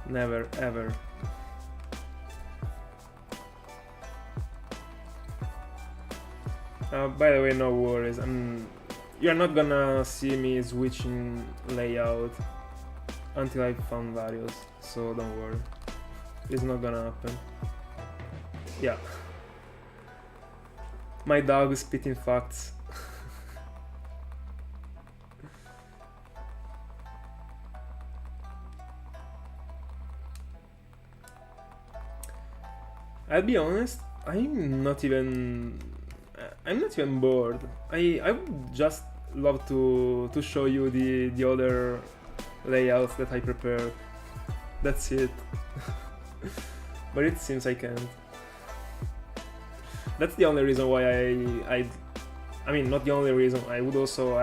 Never, ever. By the way, no worries. You're not gonna see me switching layout until I found Latios, so don't worry. It's not gonna happen. Yeah. My dog is spitting facts. I'll be honest, I'm not even bored. I would just love to show you the other layouts that I prepared. That's it. But it seems I can't. That's the only reason why I mean, not the only reason. I would also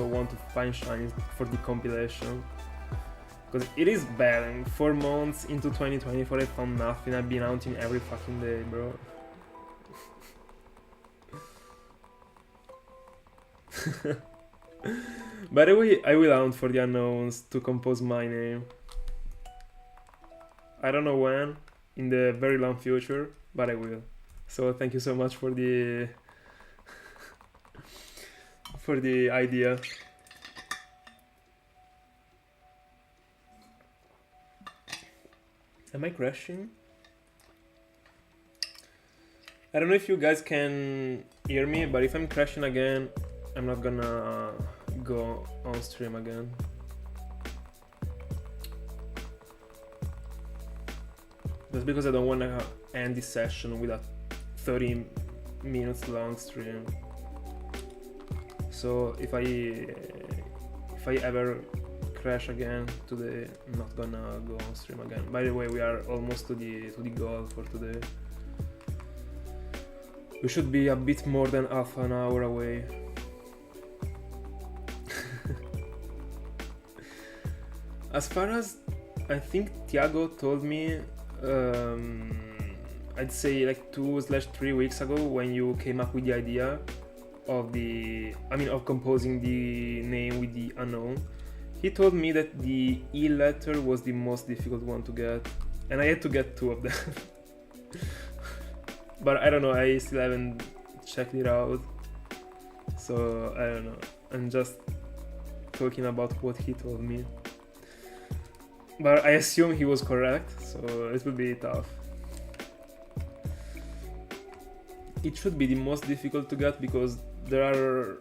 want to find shinies for the compilation. Because it is bad, and 4 months into 2024 I found nothing. I've been hunting every fucking day, bro. By the way, I will hunt for the unknowns to compose my name. I don't know when, in the very long future, but I will. So thank you so much for the for the idea. Am I crashing? I don't know if you guys can hear me, but if I'm crashing again, I'm not gonna go on stream again. That's because I don't wanna end this session with a 30 minutes long stream. So if I ever crash again today, I'm not gonna go on stream again. By the way, we are almost to the goal for today. We should be a bit more than half an hour away. As far as I think Tiago told me, I'd say like 2/3 weeks ago, when you came up with the idea of of composing the name with the unknown, he told me that the E letter was the most difficult one to get, and I had to get 2 of them. But I don't know, I still haven't checked it out, so I don't know. I'm just talking about what he told me. But I assume he was correct, so it will be tough. It should be the most difficult to get because there are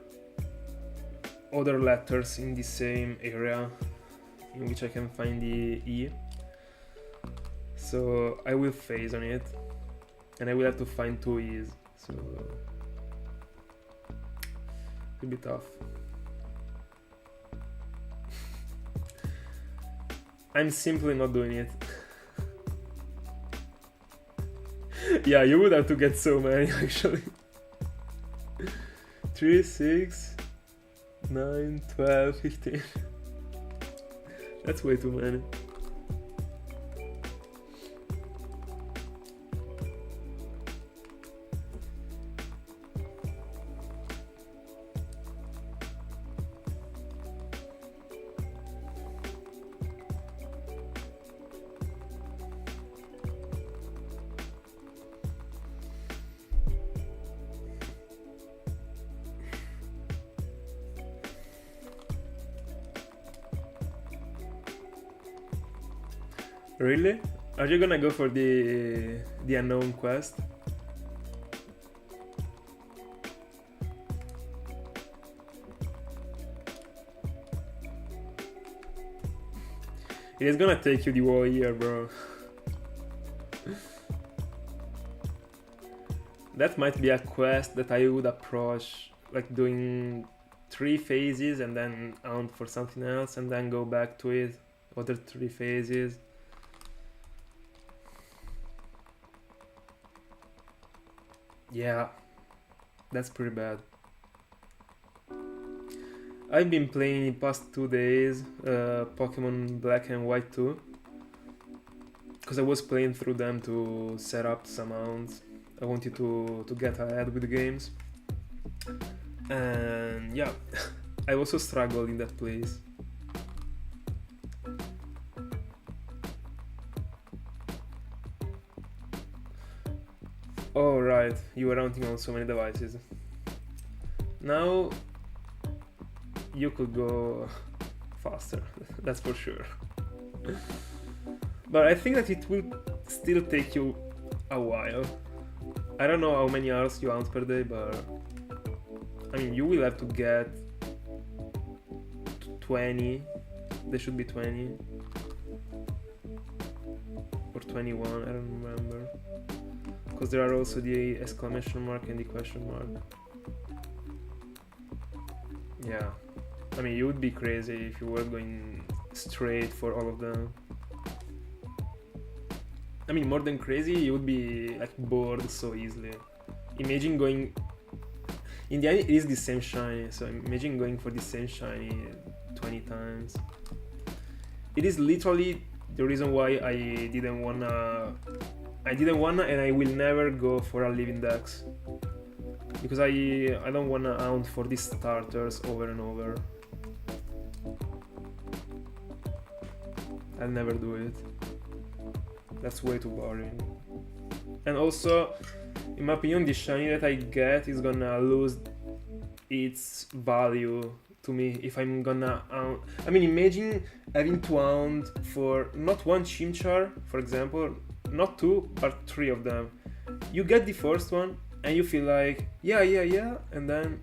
other letters in the same area in which I can find the E. So I will phase on it, and I will have to find 2 E's, so it'll be tough. I'm simply not doing it. Yeah, you would have to get so many actually. 3, 6, 9, 12, 15. That's way too many. Really? Are you gonna go for the unknown quest? It is gonna take you the whole year, bro. That might be a quest that I would approach, like doing 3 phases and then hunt for something else and then go back to it, other 3 phases. Yeah, that's pretty bad. I've been playing the past 2 days Pokemon Black and White 2, because I was playing through them to set up some mounts. I wanted to get ahead with the games, and yeah, I also struggled in that place. Oh right, you were hunting on so many devices. Now you could go faster, that's for sure. But I think that it will still take you a while. I don't know how many hours you hunt per day, but I mean, you will have to get 20. There should be 20 or 21, I don't remember, because there are also the exclamation mark and the question mark. Yeah, I mean, you would be crazy if you were going straight for all of them. I mean, more than crazy, you would be like bored so easily. Imagine going... In the end, it is the same shiny, so imagine going for the same shiny 20 times. It is literally the reason why I didn't wanna and I will never go for a living dex. because I don't wanna hunt for these starters over and over. I'll never do it. That's way too boring. And also, in my opinion, the shiny that I get is gonna lose its value to me if I'm gonna hunt. I mean, imagine having to hunt for not one Chimchar, for example, not two, but three of them. You get the first one and you feel like, yeah, and then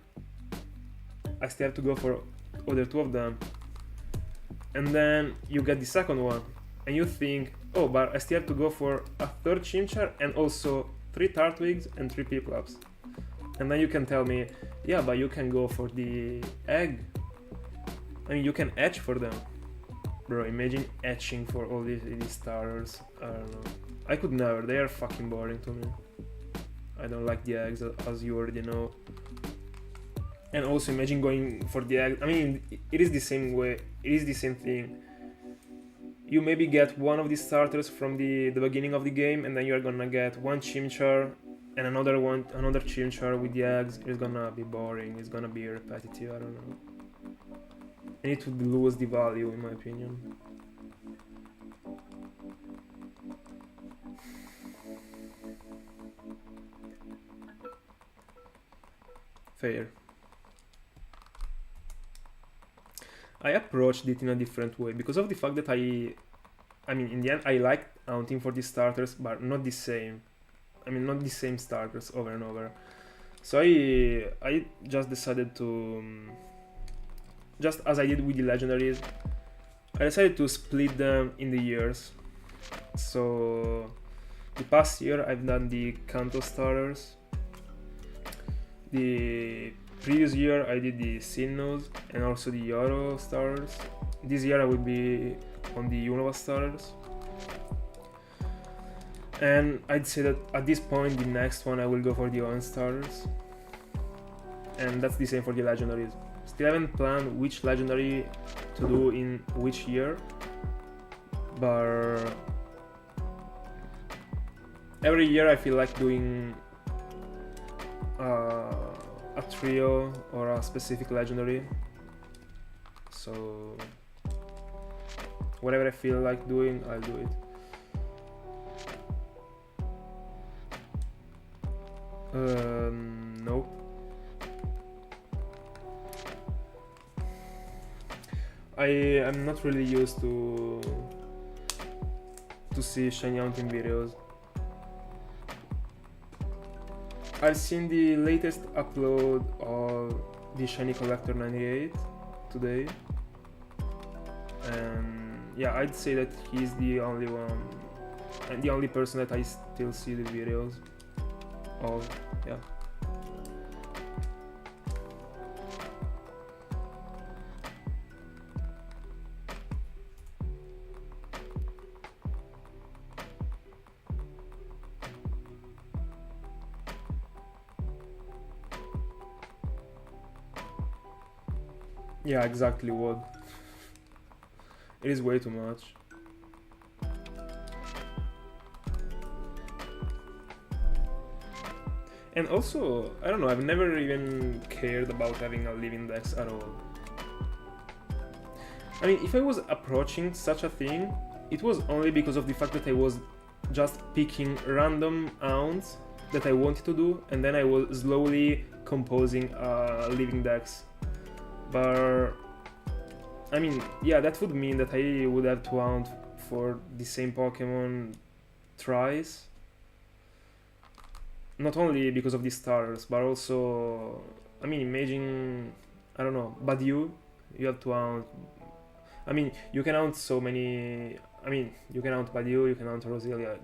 I still have to go for other two of them. And then you get the second one and you think, oh, but I still have to go for a third Chimchar and also 3 Turtwigs and 3 Piplups. And then you can tell me, yeah, but you can go for the egg. I mean, you can etch for them. Bro, imagine etching for all these starters. I don't know. I could never. They are fucking boring to me. I don't like the eggs, as you already know. And also imagine going for the egg. I mean, it is the same way. It is the same thing. You maybe get one of the starters from the beginning of the game, and then you are gonna get one Chimchar and another Chimchar with the eggs. It's gonna be boring. It's gonna be repetitive. I don't know. And it would lose the value, in my opinion. Fair. I approached it in a different way because of the fact that I mean, in the end, I like hunting for the starters, but not the same. I mean, not the same starters over and over. So I just decided to, just as I did with the legendaries, I decided to split them in the years. So the past year I've done the Kanto starters. The previous year I did the Sinnohs and also the Yoro starters. This year I will be on the Unova starters. And I'd say that at this point, the next one I will go for the Owen starters. And that's the same for the legendaries. Still haven't planned which legendary to do in which year, but every year I feel like doing a trio or a specific legendary. So whatever I feel like doing, I'll do it. Nope. I'm not really used to see shinyhunting videos. I've seen the latest upload of the Shiny Collector 98 today, and yeah, I'd say that he's the only one and the only person that I still see the videos of. Yeah. Yeah, exactly what. It is way too much. And also, I don't know, I've never even cared about having a living dex at all. I mean, if I was approaching such a thing, it was only because of the fact that I was just picking random hounds that I wanted to do, and then I was slowly composing a living dex. But I mean, yeah, that would mean that I would have to hunt for the same Pokemon thrice. Not only because of the stars, but also, I mean, imagine, I don't know, Badiou, you have to hunt. I mean, you can hunt so many. I mean, you can hunt Badiou, you can hunt Roselia.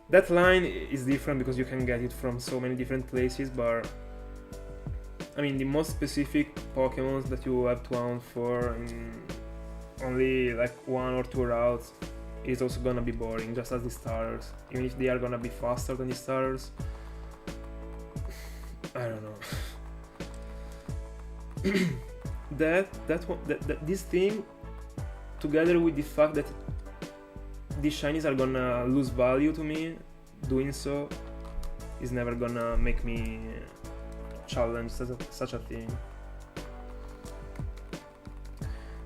That line is different because you can get it from so many different places, but I mean, the most specific Pokemons that you have to hunt for in only like 1 or 2 routes is also gonna be boring, just as the starters. Even if they are gonna be faster than the starters, I don't know. This thing, together with the fact that the shinies are gonna lose value to me, doing so is never gonna make me challenge such a thing.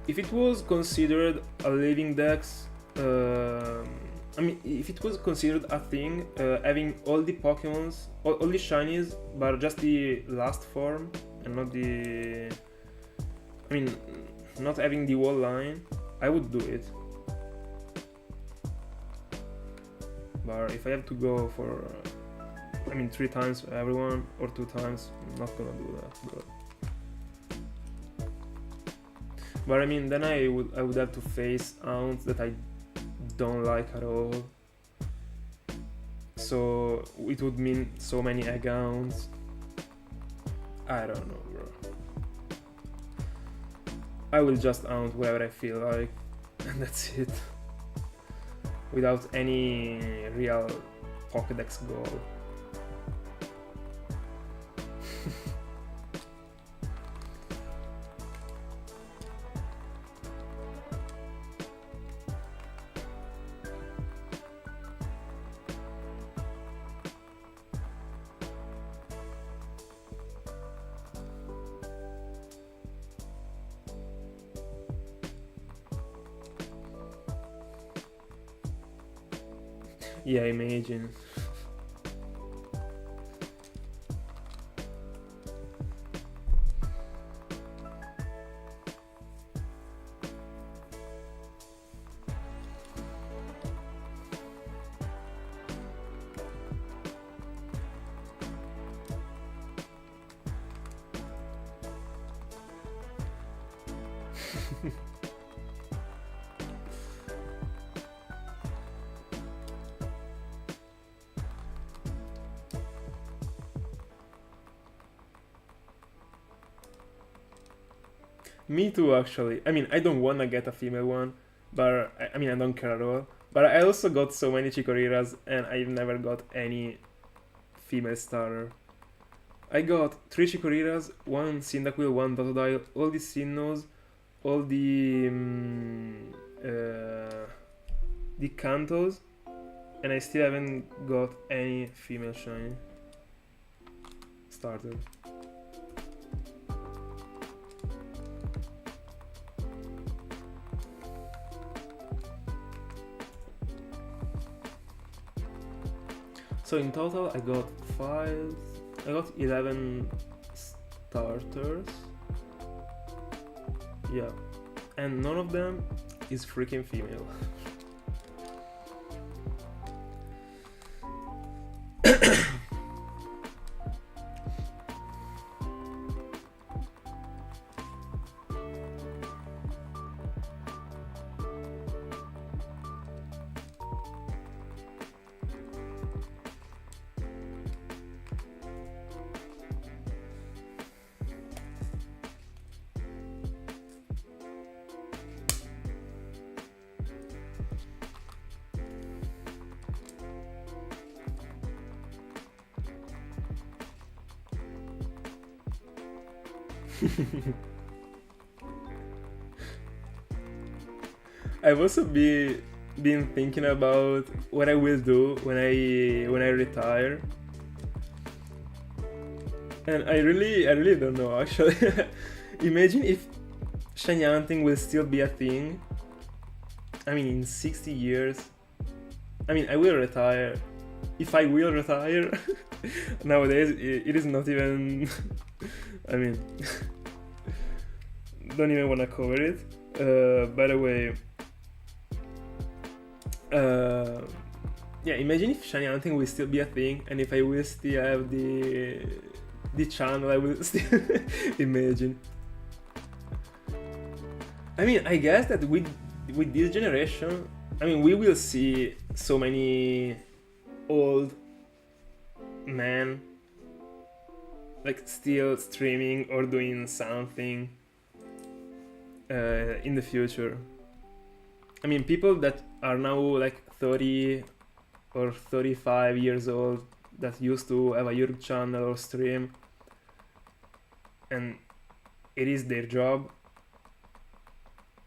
If it was considered a living dex, I mean, if it was considered a thing, having all the Pokemons, all the shinies, but just the last form, and not the... I mean, not having the whole line, I would do it. But if I have to go for, I mean, 3 times for everyone, or 2 times, I'm not gonna do that, bro. But I mean, then I would have to face ounts that I don't like at all. So it would mean so many egg ounts. I don't know, bro. I will just aunt whatever I feel like, and that's it. Without any real Pokédex goal. Yeah, imagine. Me too, actually. I mean, I don't wanna get a female one, but I mean, I don't care at all. But I also got so many Chikoriras, and I've never got any female starter. I got 3 Chikoriras, 1 Cyndaquil, 1 Totodile, all the Sinnohs, all the Kantos, and I still haven't got any female shiny starter. So in total I got 11 starters. Yeah. And none of them is freaking female. I've also been thinking about what I will do when I retire, and I really don't know actually. Imagine if shinyhunting will still be a thing. I mean, in 60 years. I mean, I will retire. If I will retire, nowadays it is not even. I mean, don't even wanna cover it. By the way, yeah, imagine if shinyhunting will still be a thing, and if I will still have the channel, I will still imagine. I mean, I guess that with this generation, I mean, we will see so many old men like still streaming or doing something in the future. I mean, people that are now like 30 or 35 years old that used to have a YouTube channel or stream, and it is their job.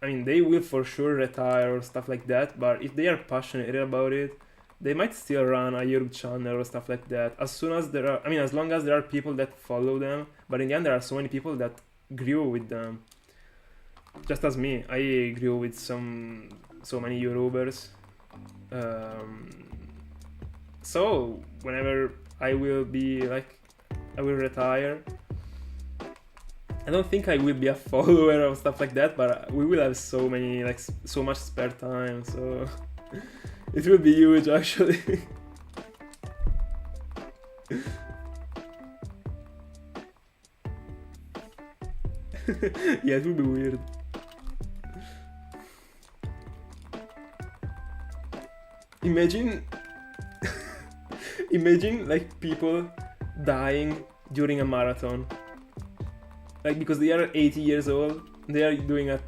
I mean, they will for sure retire or stuff like that, but if they are passionate about it, they might still run a YouTube channel or stuff like that. As soon as there are, I mean, as long as there are people that follow them. But in the end, there are so many people that grew with them. Just as me, I grew with so many YouTubers. So whenever I will be like, I will retire, I don't think I will be a follower or stuff like that, but we will have so many, like, so much spare time, so it will be huge actually. Yeah, it will be weird. Imagine imagine like people dying during a marathon. Like, because they are 80 years old, they are doing a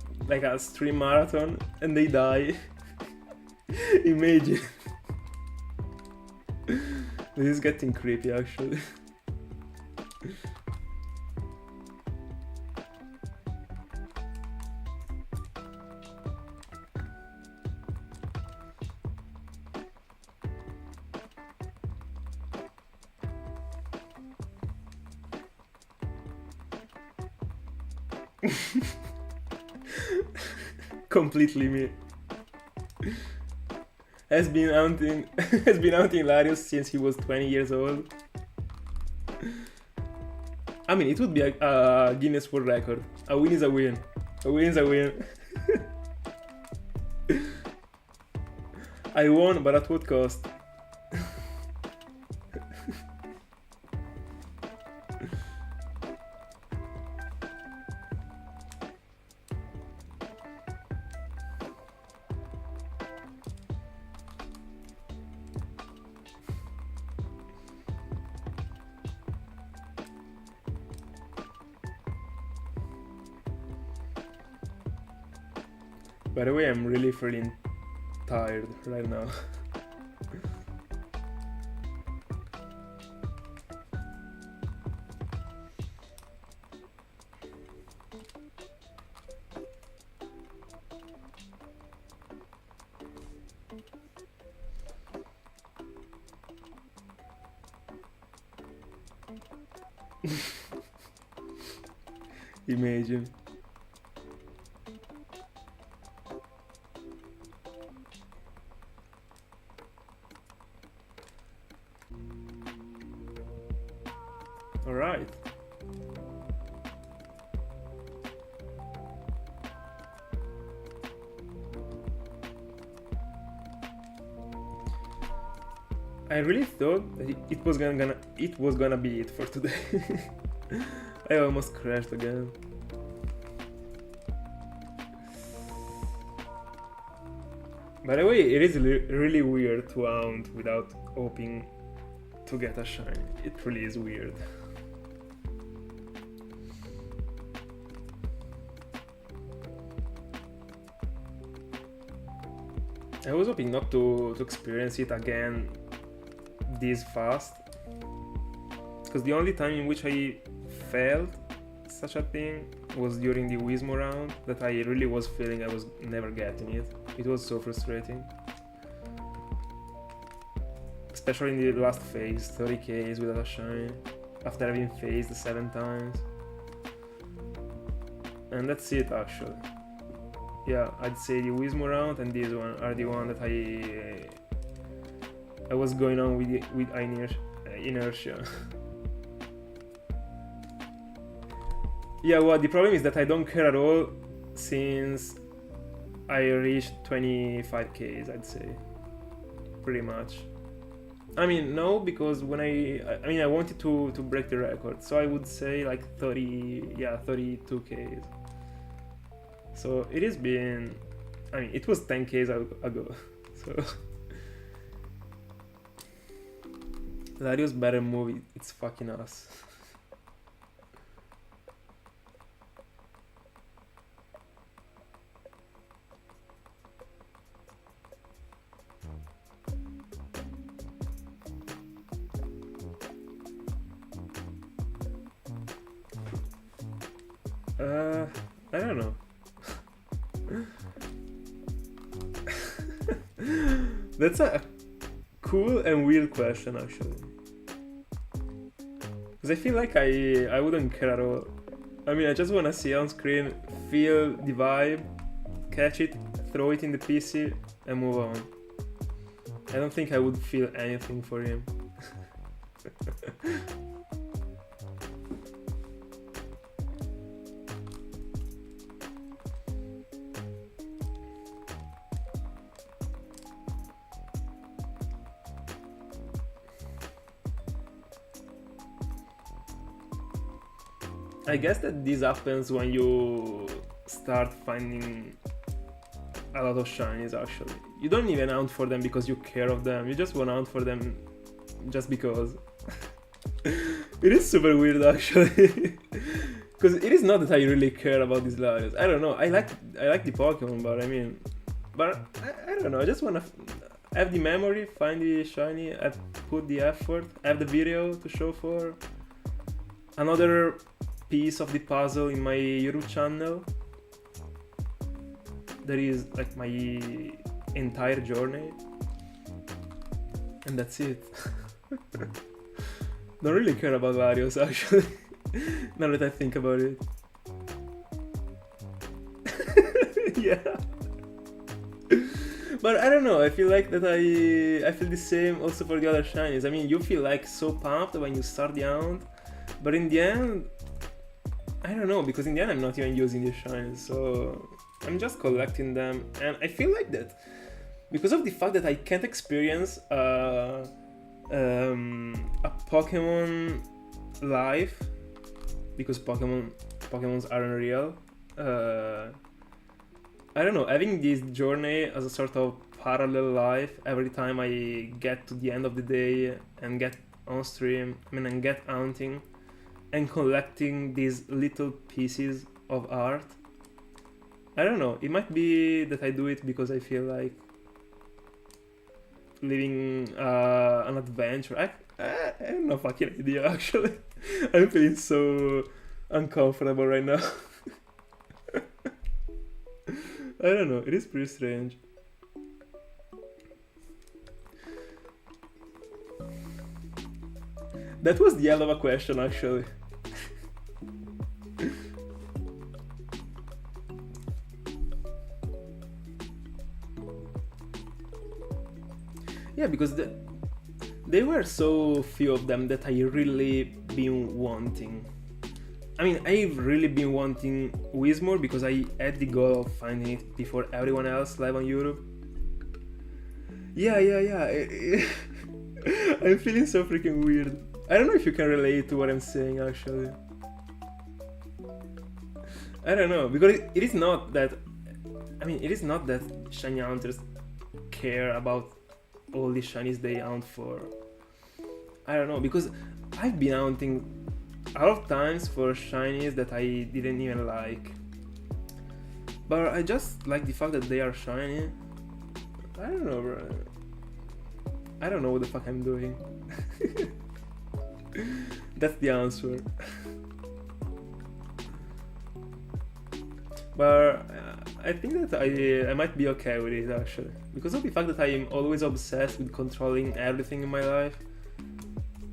stream marathon and they die. Imagine. This is getting creepy actually. Completely me. Has been hunting Latios since he was 20 years old. I mean, it would be a Guinness World Record. A win is a win. A win is a win. I won, but at what cost? By the way, I'm really feeling tired right now. Imagine. All right. I really thought that it was gonna be it for today. I almost crashed again. By the way, it is really weird to hunt without hoping to get a shiny. It really is weird. I was hoping not to experience it again this fast, because the only time in which I felt such a thing was during the Wizmo round, that I really was feeling I was never getting it. It was so frustrating. Especially in the last phase, 30Ks without a shine, after having phased 7 times. And that's it actually. Yeah, I'd say the Wizmo round and this one are the one that I was going on with inertia. Yeah, well, the problem is that I don't care at all since I reached 25Ks, I'd say. Pretty much. I mean, no, because when I wanted to break the record, so I would say like 32Ks. So it has been, I mean, it was 10Ks ago, so. Latios better move, it's fucking ass. I don't know. That's a cool and weird question actually. Because I feel like I wouldn't care at all. I mean, I just wanna see on screen, feel the vibe, catch it, throw it in the PC, and move on. I don't think I would feel anything for him. I guess that this happens when you start finding a lot of shinies actually. You don't even hunt for them because you care of them, you just want to hunt for them just because. It is super weird actually. Because it is not that I really care about these Latios. I don't know, I like the Pokemon, but I mean, I don't know, I just want to have the memory, find the shiny, I put the effort, have the video to show for. Another piece of the puzzle in my YouTube channel. That is like my entire journey. And that's it. Don't really care about Latios actually. Now that I think about it. Yeah. But I don't know, I feel like that I feel the same also for the other shinies. I mean, you feel like so pumped when you start the hunt, but in the end, I don't know, because in the end I'm not even using these shinies, so I'm just collecting them, and I feel like that because of the fact that I can't experience a Pokemon life, because Pokemons aren't real. I don't know, having this journey as a sort of parallel life every time I get to the end of the day and get on stream, and get hunting and collecting these little pieces of art. I don't know, it might be that I do it because I feel like living an adventure. I have no fucking idea actually. I'm feeling so uncomfortable right now. I don't know, it is pretty strange. That was the hell of a question actually. Yeah, because there were so few of them that I really been wanting. I mean, I've really been wanting Whismur because I had the goal of finding it before everyone else live on YouTube. Yeah. I'm feeling so freaking weird. I don't know if you can relate to what I'm saying actually. I don't know, because it is not that, I mean, it is not that shiny hunters care about all the shinies they hunt for. I don't know, because I've been hunting a lot of times for shinies that I didn't even like, but I just like the fact that they are shiny. I don't know, bro. I don't know what the fuck I'm doing. That's the answer. But I think that I might be okay with it actually, because of the fact that I am always obsessed with controlling everything in my life.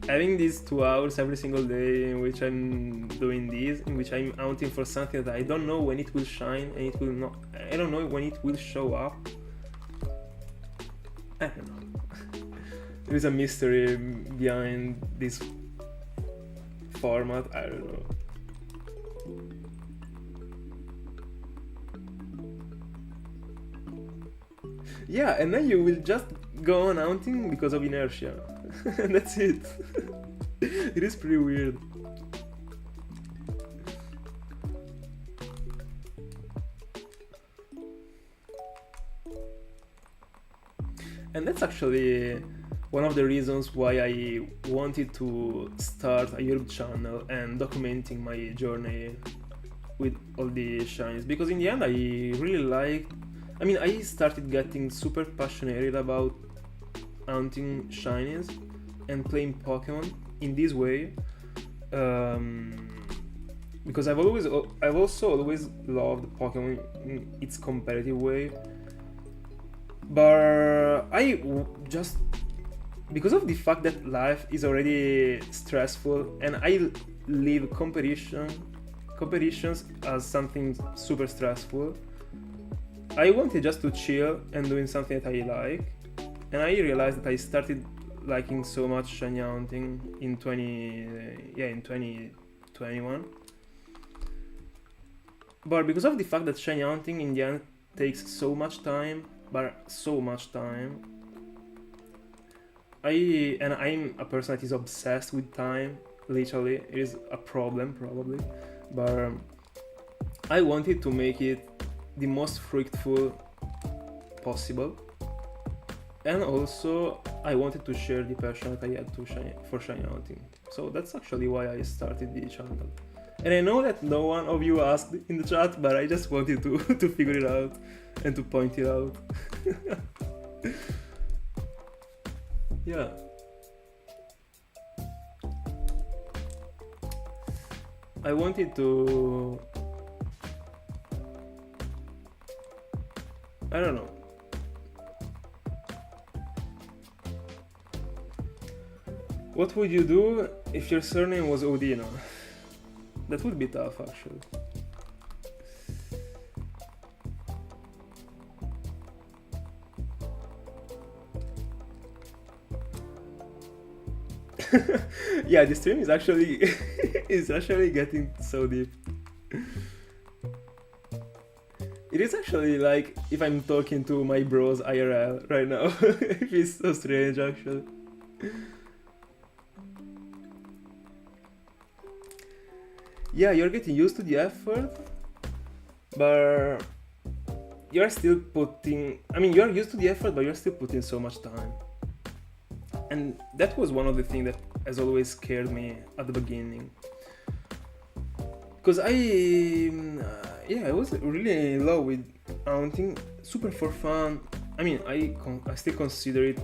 Having these 2 hours every single day in which I'm doing this, in which I'm hunting for something that I don't know when it will shine and it will not, I don't know when it will show up. I don't know. There is a mystery behind this format, I don't know. Yeah, and then you will just go on hunting because of inertia. And that's it. It is pretty weird. And that's actually one of the reasons why I wanted to start a YouTube channel and documenting my journey with all the shinies, because in the end I really liked, I mean, I started getting super passionate about hunting shinies and playing Pokemon in this way, because I've also always loved Pokemon in its competitive way, but I just because of the fact that life is already stressful and I live competitions as something super stressful, I wanted just to chill and doing something that I like, and I realized that I started liking so much shinyhunting in 2021. But because of the fact that shinyhunting in the end takes so much time, I'm a person that is obsessed with time. Literally, it is a problem probably, but I wanted to make it the most fruitful possible, and also I wanted to share the passion that I had for shinyhunting. So that's actually why I started the channel. And I know that no one of you asked in the chat, but I just wanted to to figure it out and to point it out. Yeah. I wanted to... I don't know. What would you do if your surname was Odino? That would be tough, actually. Yeah, the stream is actually getting so deep. It is actually like if I'm talking to my bros IRL right now. It's so strange, actually. Yeah, you're getting used to the effort, but you're still putting... I mean, you're used to the effort, but you're still putting so much time. And that was one of the things that has always scared me at the beginning. Because I was really in love with hunting, super for fun. I mean, I still consider it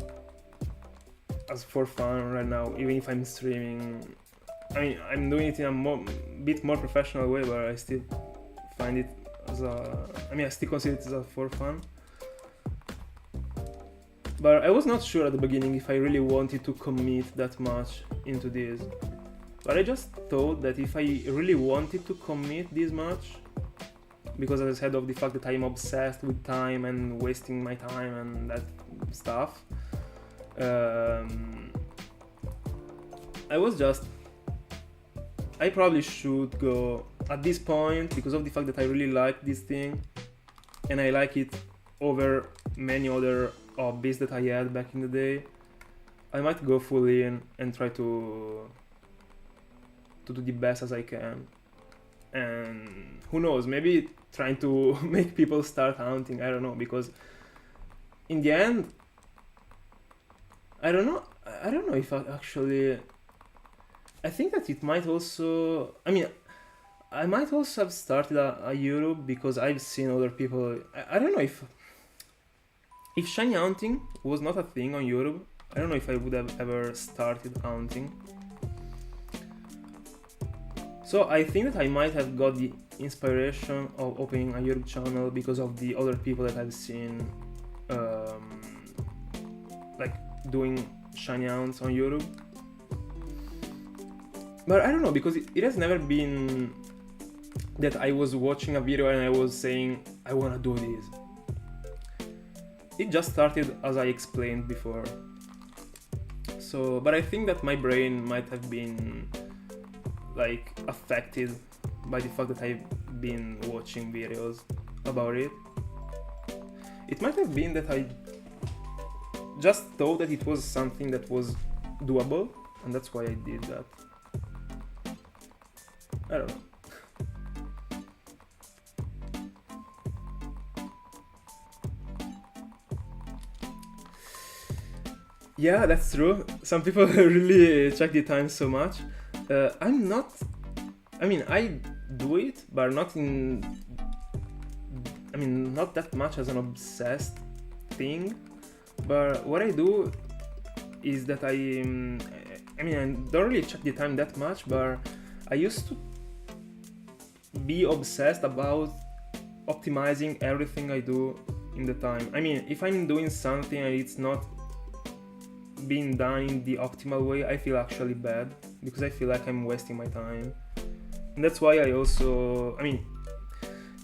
as for fun right now, even if I'm streaming. I mean, I'm doing it in a bit more professional way, but I still find it as I still consider it as for fun. But I was not sure at the beginning if I really wanted to commit that much into this. But I just thought that if I really wanted to commit this much, because as I said of the fact that I'm obsessed with time and wasting my time and that stuff, I probably should go at this point, because of the fact that I really like this thing and I like it over many other hobbies that I had back in the day. I might go full in and try to do the best as I can, and who knows, maybe trying to make people start hunting, I don't know, because in the end I don't know if I think that it might also... I mean, I might also have started a YouTube because I've seen other people... I don't know if shinyhunting was not a thing on YouTube, I don't know if I would have ever started hunting. So I think that I might have got the inspiration of opening a YouTube channel because of the other people that I've seen like doing shinyhunts on YouTube. But I don't know, because it has never been that I was watching a video and I was saying, I wanna do this. It just started as I explained before. So, but I think that my brain might have been like affected by the fact that I've been watching videos about it. It might have been that I just thought that it was something that was doable, and that's why I did that. I don't know. Yeah, that's true. Some people really check the time so much. I'm not... I mean, I do it, but not in... I mean, not that much as an obsessed thing. But what I do is that I mean, I don't really check the time that much, but I used to be obsessed about optimizing everything I do in the time. I mean, if I'm doing something and it's not being done in the optimal way, I feel actually bad, because I feel like I'm wasting my time. And that's why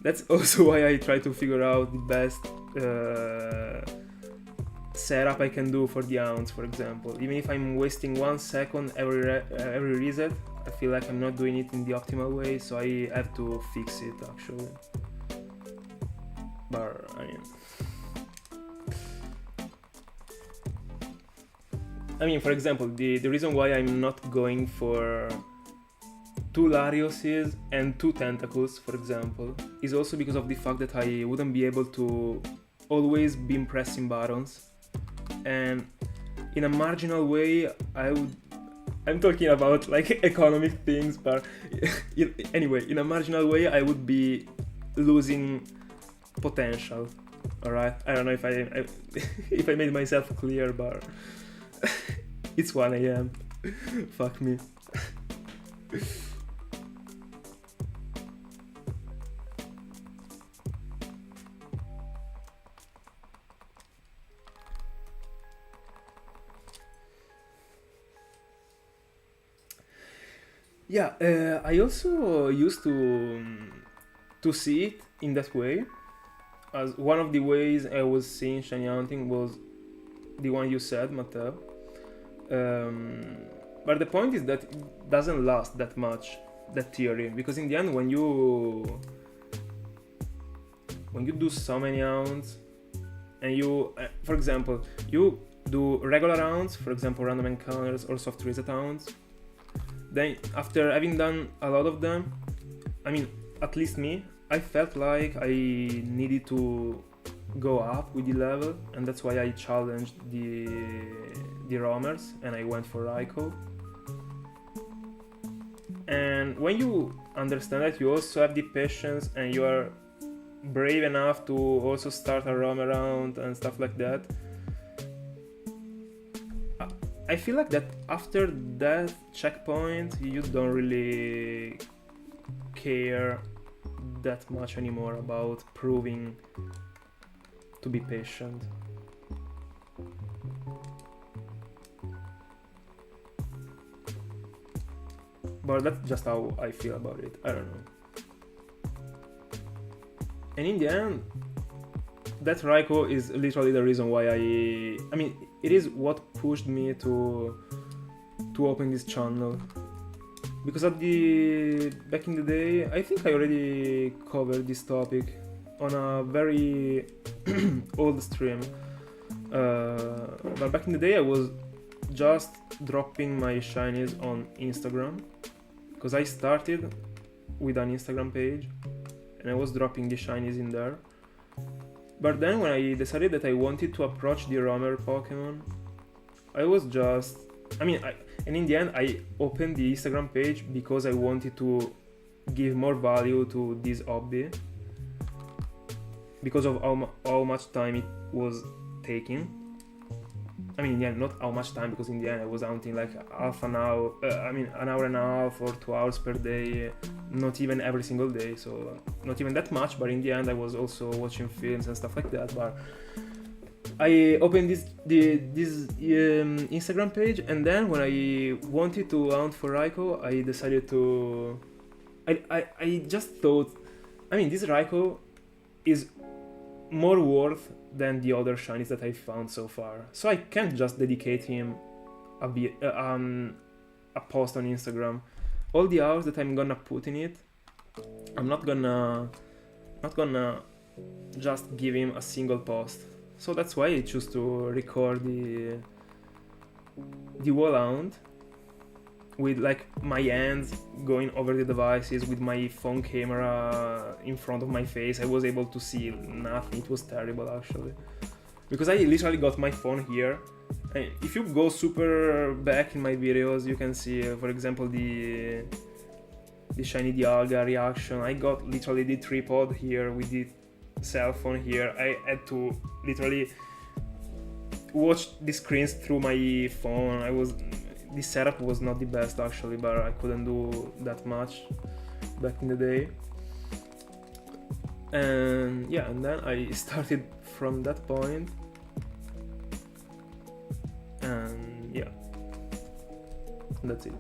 that's also why I try to figure out the best setup I can do for the hounds, for example. Even if I'm wasting 1 second every reset, I feel like I'm not doing it in the optimal way, so I have to fix it actually. But for example, the reason why I'm not going for 2 Latioses and 2 Tentacools, for example, is also because of the fact that I wouldn't be able to always be pressing buttons. And in a marginal way, I'm talking about like economic things, but anyway, in a marginal way, I would be losing potential. Alright, I don't know if I if I made myself clear, but it's 1 AM. Fuck me. Yeah, I also used to see it in that way, as one of the ways I was seeing shinyhunting was the one you said, Matteo. But the point is that it doesn't last that much, that theory, because in the end, when you do so many rounds, and you, for example, you do regular rounds, for example, random encounters or soft reset rounds, then after having done a lot of them, at least me, I felt like I needed to go up with the level, and that's why I challenged the roamers and I went for Raikou. And when you understand that, you also have the patience and you are brave enough to also start a roam around and stuff like that, I feel like that after that checkpoint, you don't really care that much anymore about proving to be patient. But that's just how I feel about it. I don't know. And in the end, that Raikou is literally the reason why it is what pushed me to open this channel. Because back in the day, I think I already covered this topic on a very old stream. But back in the day, I was just dropping my shinies on Instagram, because I started with an Instagram page and I was dropping the shinies in there. But then when I decided that I wanted to approach the roamer Pokemon, I was just... and in the end I opened the Instagram page because I wanted to give more value to this hobby, because of how much time it was taking. In the end, not how much time, because in the end I was hunting like an hour and a half or 2 hours per day, not even every single day, so not even that much. But in the end I was also watching films and stuff like that. But I opened this Instagram page, and then when I wanted to hunt for Raikou, I decided to... I just thought, this Raikou is more worth than the other shinies that I found so far, so I can't just dedicate him a post on Instagram. All the hours that I'm gonna put in it, I'm not gonna just give him a single post. So that's why I choose to record the wall hunt with like my hands going over the devices, with my phone camera in front of my face. I was able to see nothing. It was terrible actually, because I literally got my phone here. And if you go super back in my videos, you can see, for example, the shiny Dialga reaction. I got literally the tripod here with the cell phone here. I had to literally watch the screens through my phone. The setup was not the best actually, but I couldn't do that much back in the day. And yeah, and then I started from that point, and yeah, that's it.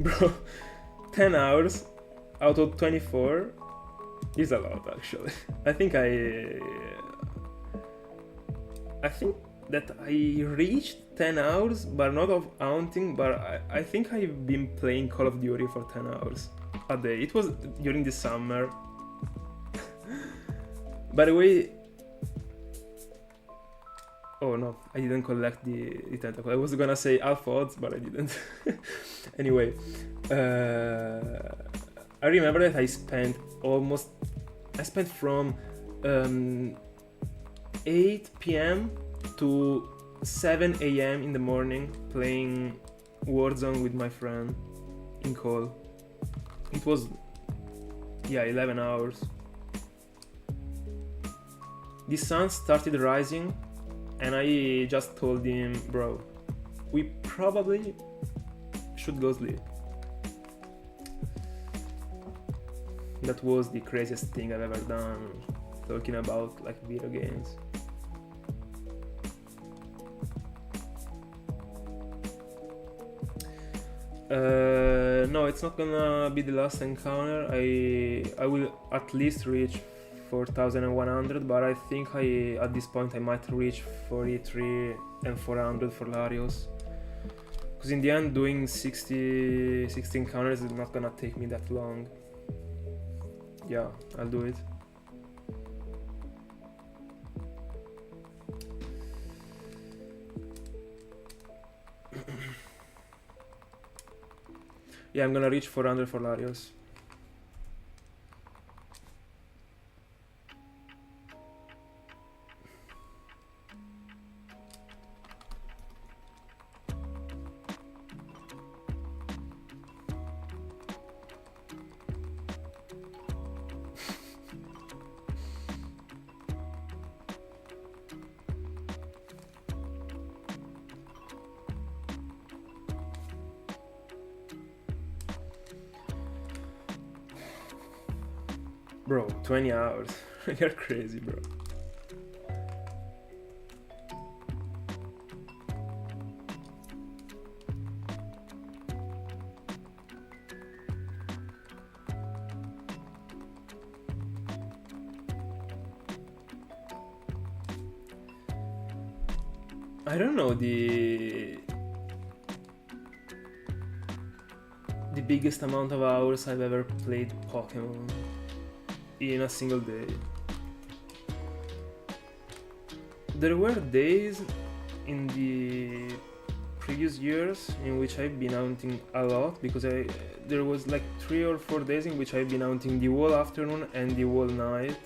Bro, 10 hours out of 24 is a lot, actually. I think that I reached 10 hours, but not of hunting, but I think I've been playing Call of Duty for 10 hours a day. It was during the summer. By the way, oh no, I didn't collect the tentacle. I was gonna say alpha odds, but I didn't. Anyway, I remember that I spent from 8 p.m. to 7 a.m. in the morning playing Warzone with my friend in call. It was, yeah, 11 hours. The sun started rising and I just told him, bro, we probably should go sleep. That was the craziest thing I've ever done, talking about like video games. No, it's not gonna be the last encounter. I will at least reach 4100, but I think at this point I might reach 43 and 400 for Latios. Because in the end, doing 60 encounters is not gonna take me that long. Yeah, I'll do it. Yeah, I'm gonna reach 400 for Latios. Bro, 20 hours. You're crazy, bro. I don't know the biggest amount of hours I've ever played Pokemon in a single day. There were days in the previous years in which I've been hunting a lot, because there was like 3 or 4 days in which I've been hunting the whole afternoon and the whole night.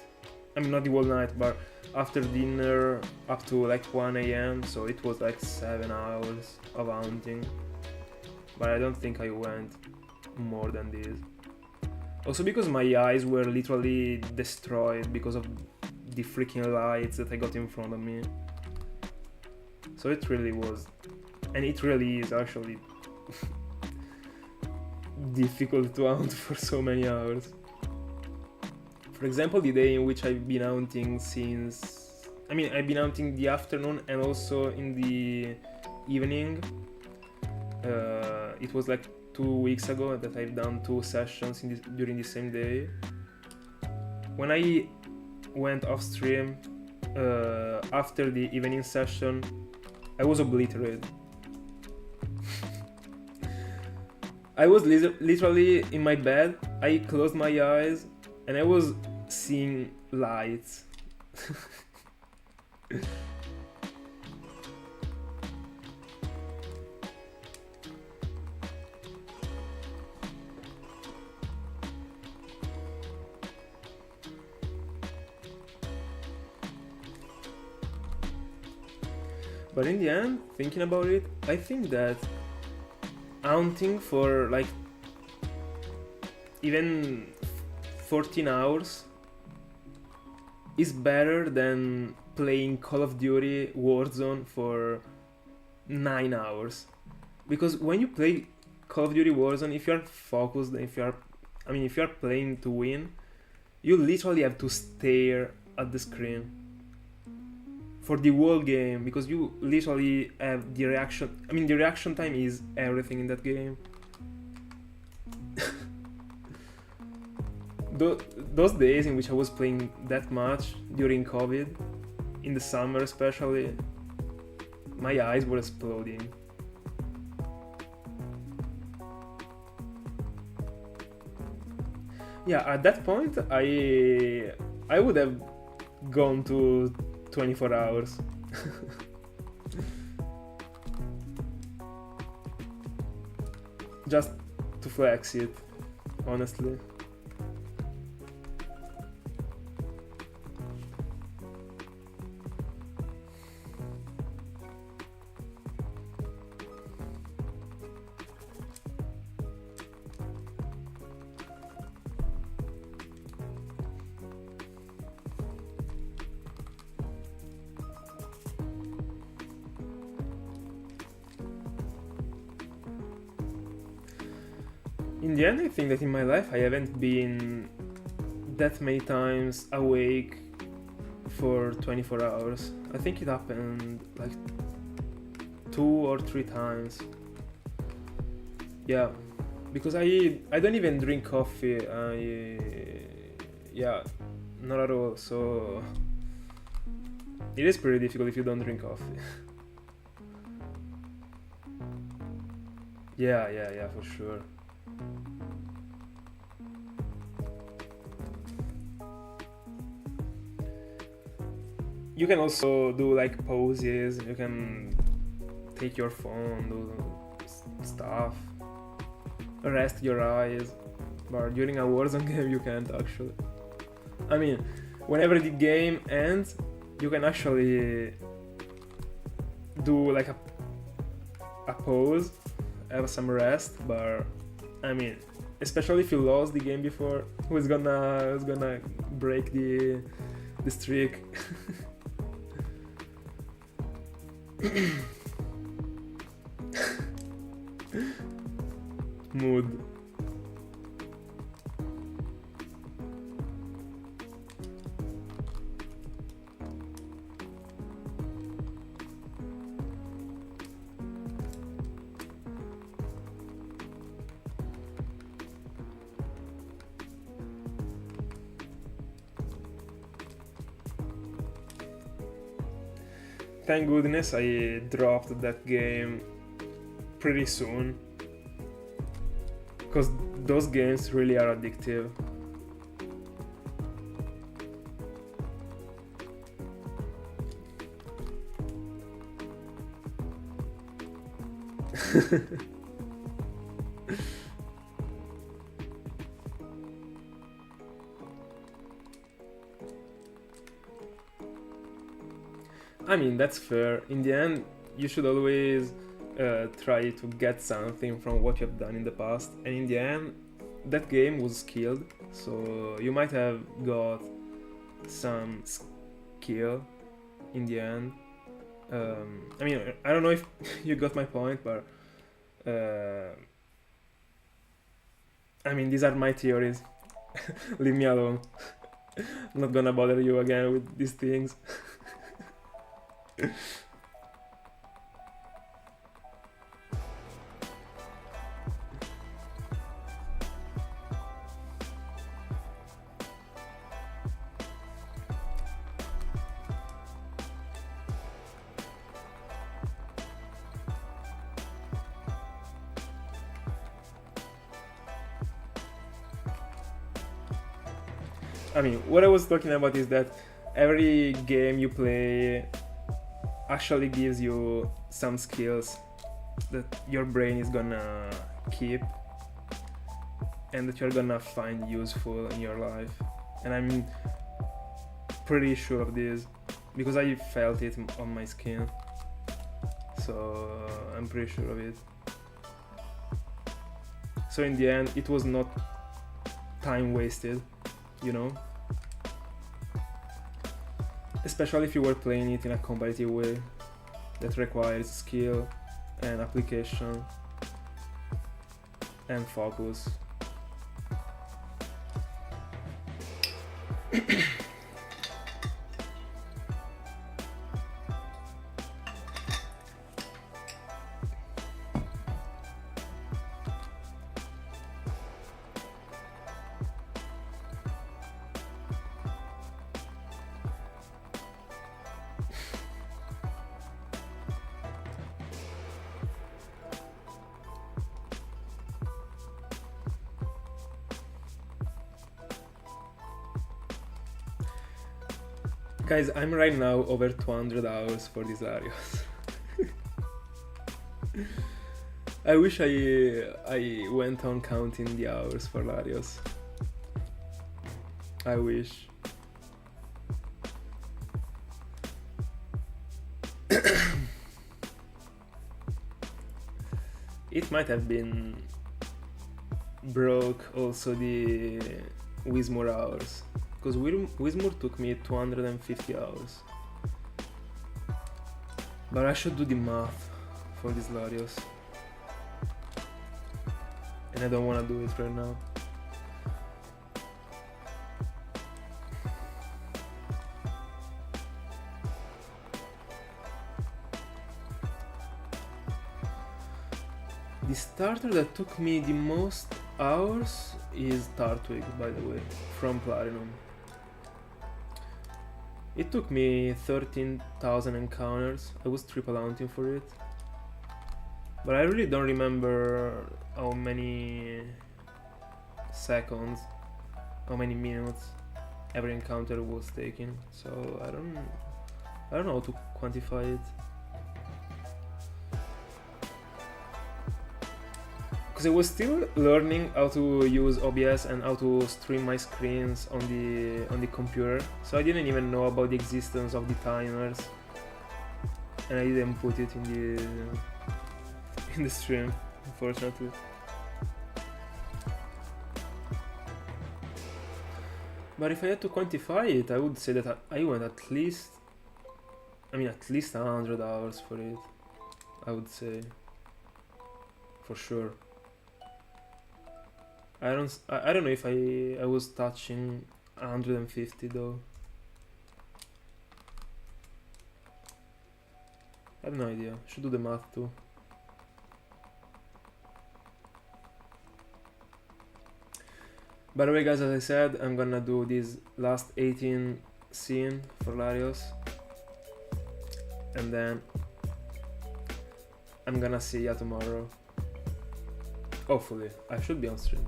I mean, not the whole night, but after dinner up to like 1 a.m. So it was like 7 hours of hunting. But I don't think I went more than this. Also because my eyes were literally destroyed because of the freaking lights that I got in front of me. So it really was, and it really is actually difficult to hunt for so many hours. For example, the day in which I've been hunting I've been hunting the afternoon and also in the evening. It was like 2 weeks ago that I've done 2 sessions during the same day. When I went off stream after the evening session, I was obliterated. I was literally in my bed, I closed my eyes and I was seeing lights. But in the end, thinking about it, I think that hunting for like even 14 hours is better than playing Call of Duty Warzone for 9 hours. Because when you play Call of Duty Warzone, if you're focused, if you're playing to win, you literally have to stare at the screen. for the whole game, because you literally have the reaction. I mean, the reaction time is everything in that game. Those days in which I was playing that much during COVID, in the summer especially, my eyes were exploding. Yeah, at that point I would have gone to 24 hours. Just to flex it, honestly. In the end, I think that in my life I haven't been that many times awake for 24 hours. I think it happened like 2 or 3 times. Yeah, because I don't even drink coffee. Yeah, not at all. So it is pretty difficult if you don't drink coffee. Yeah, for sure. You can also do like poses, you can take your phone, do stuff, rest your eyes, but during a Warzone game you can't actually. I mean, whenever the game ends, you can actually do like a pose, have some rest, but I mean, especially if you lost the game before, who's gonna break the streak? Mood. Thank goodness I dropped that game pretty soon, because those games really are addictive. I mean, that's fair. In the end, you should always try to get something from what you have done in the past, and in the end, that game was skilled, so you might have got some skill in the end. I mean, I don't know if you got my point, but I mean, these are my theories. Leave me alone. I'm not gonna bother you again with these things. I mean, what I was talking about is that every game you play actually gives you some skills that your brain is gonna keep and that you're gonna find useful in your life. And I'm pretty sure of this because I felt it on my skin, so I'm pretty sure of it. So in the end, it was not time wasted, you know? Especially if you were playing it in a competitive way that requires skill and application and focus. Guys, I'm right now over 200 hours for this Latios. I wish I went on counting the hours for Latios. I wish. It might have been broke also the Wismur hours, because Wismur took me 250 hours. But I should do the math for this Latios, and I don't want to do it right now. The starter that took me the most hours is Tartwig, by the way, from Platinum. It took me 13,000 encounters. I was triple hunting for it, but I really don't remember how many seconds, how many minutes every encounter was taking. So I don't know how to quantify it. Because I was still learning how to use OBS and how to stream my screens on the computer, so I didn't even know about the existence of the timers, and I didn't put it in the stream, unfortunately. But if I had to quantify it, I would say that I went at least 100 hours for it. I would say, for sure. I don't know if I was touching 150 though. I have no idea. Should do the math too. By the way, guys, as I said, I'm gonna do this last 18 scene for Latios, and then I'm gonna see ya tomorrow. Hopefully, I should be on stream.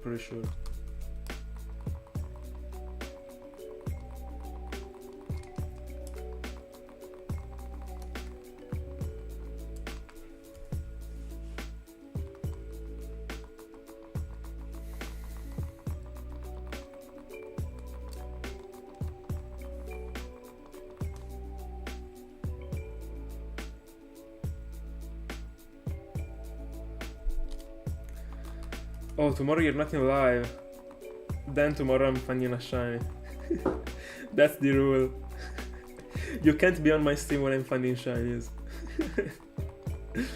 Pretty sure. Oh, tomorrow you're not in live. Then tomorrow I'm finding a shiny. That's the rule. You can't be on my stream when I'm finding shinies. It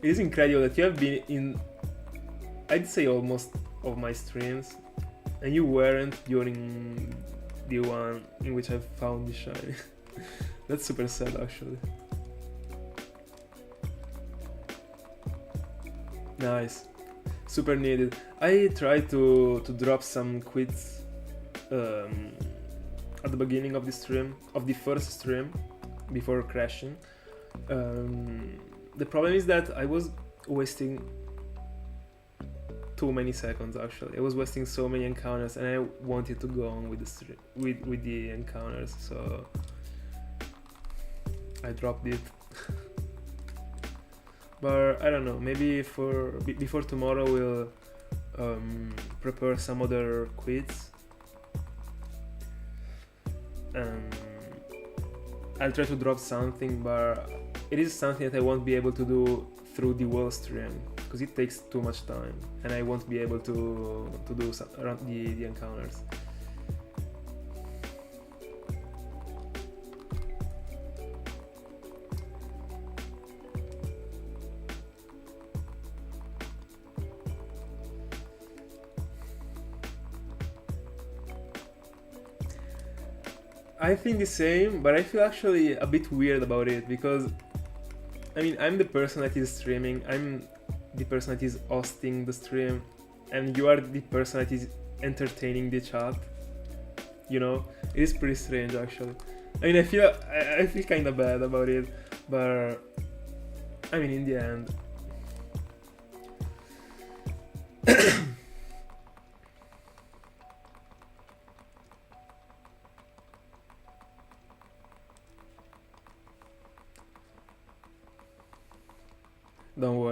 is incredible that you have been in, I'd say, almost of my streams, and you weren't during the one in which I found the shiny. That's super sad, actually. Nice, super needed. I tried to drop some quits at the beginning of the stream, of the first stream, before crashing. The problem is that I was wasting too many seconds. Actually, I was wasting so many encounters, and I wanted to go on with the stream, with the encounters, so I dropped it. But I don't know, maybe before tomorrow we'll prepare some other quiz, and I'll try to drop something, but it is something that I won't be able to do through the whole stream, because it takes too much time, and I won't be able to do around the encounters. I think the same, but I feel actually a bit weird about it, because I mean, I'm the person that is streaming, I'm the person that is hosting the stream, and you are the person that is entertaining the chat. You know, it is pretty strange actually. I mean, I feel kind of bad about it, but I mean, in the end,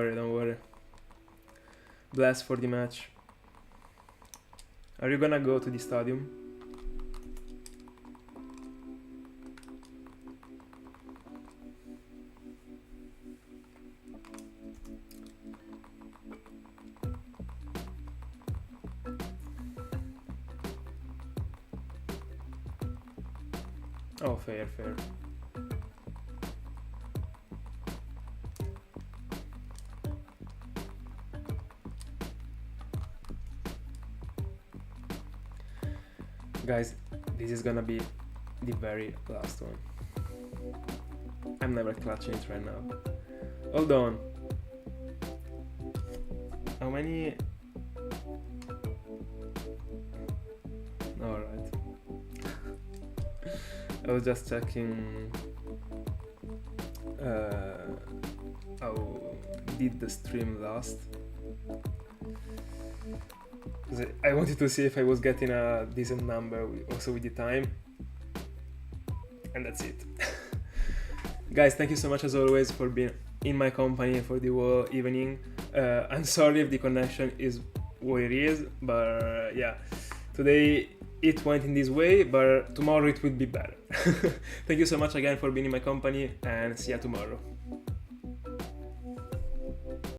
worry, don't worry. Bless for the match. Are you gonna go to the stadium? Oh, fair, fair. Guys, this is gonna be the very last one. I'm never clutching it right now. Hold on. How many? Alright. I was just checking how did the stream last. I wanted to see if I was getting a decent number also with the time. And that's it. Guys, thank you so much as always for being in my company for the whole evening. I'm sorry if the connection is what it is, but yeah, today it went in this way, but tomorrow it will be better. Thank you so much again for being in my company, and see you tomorrow.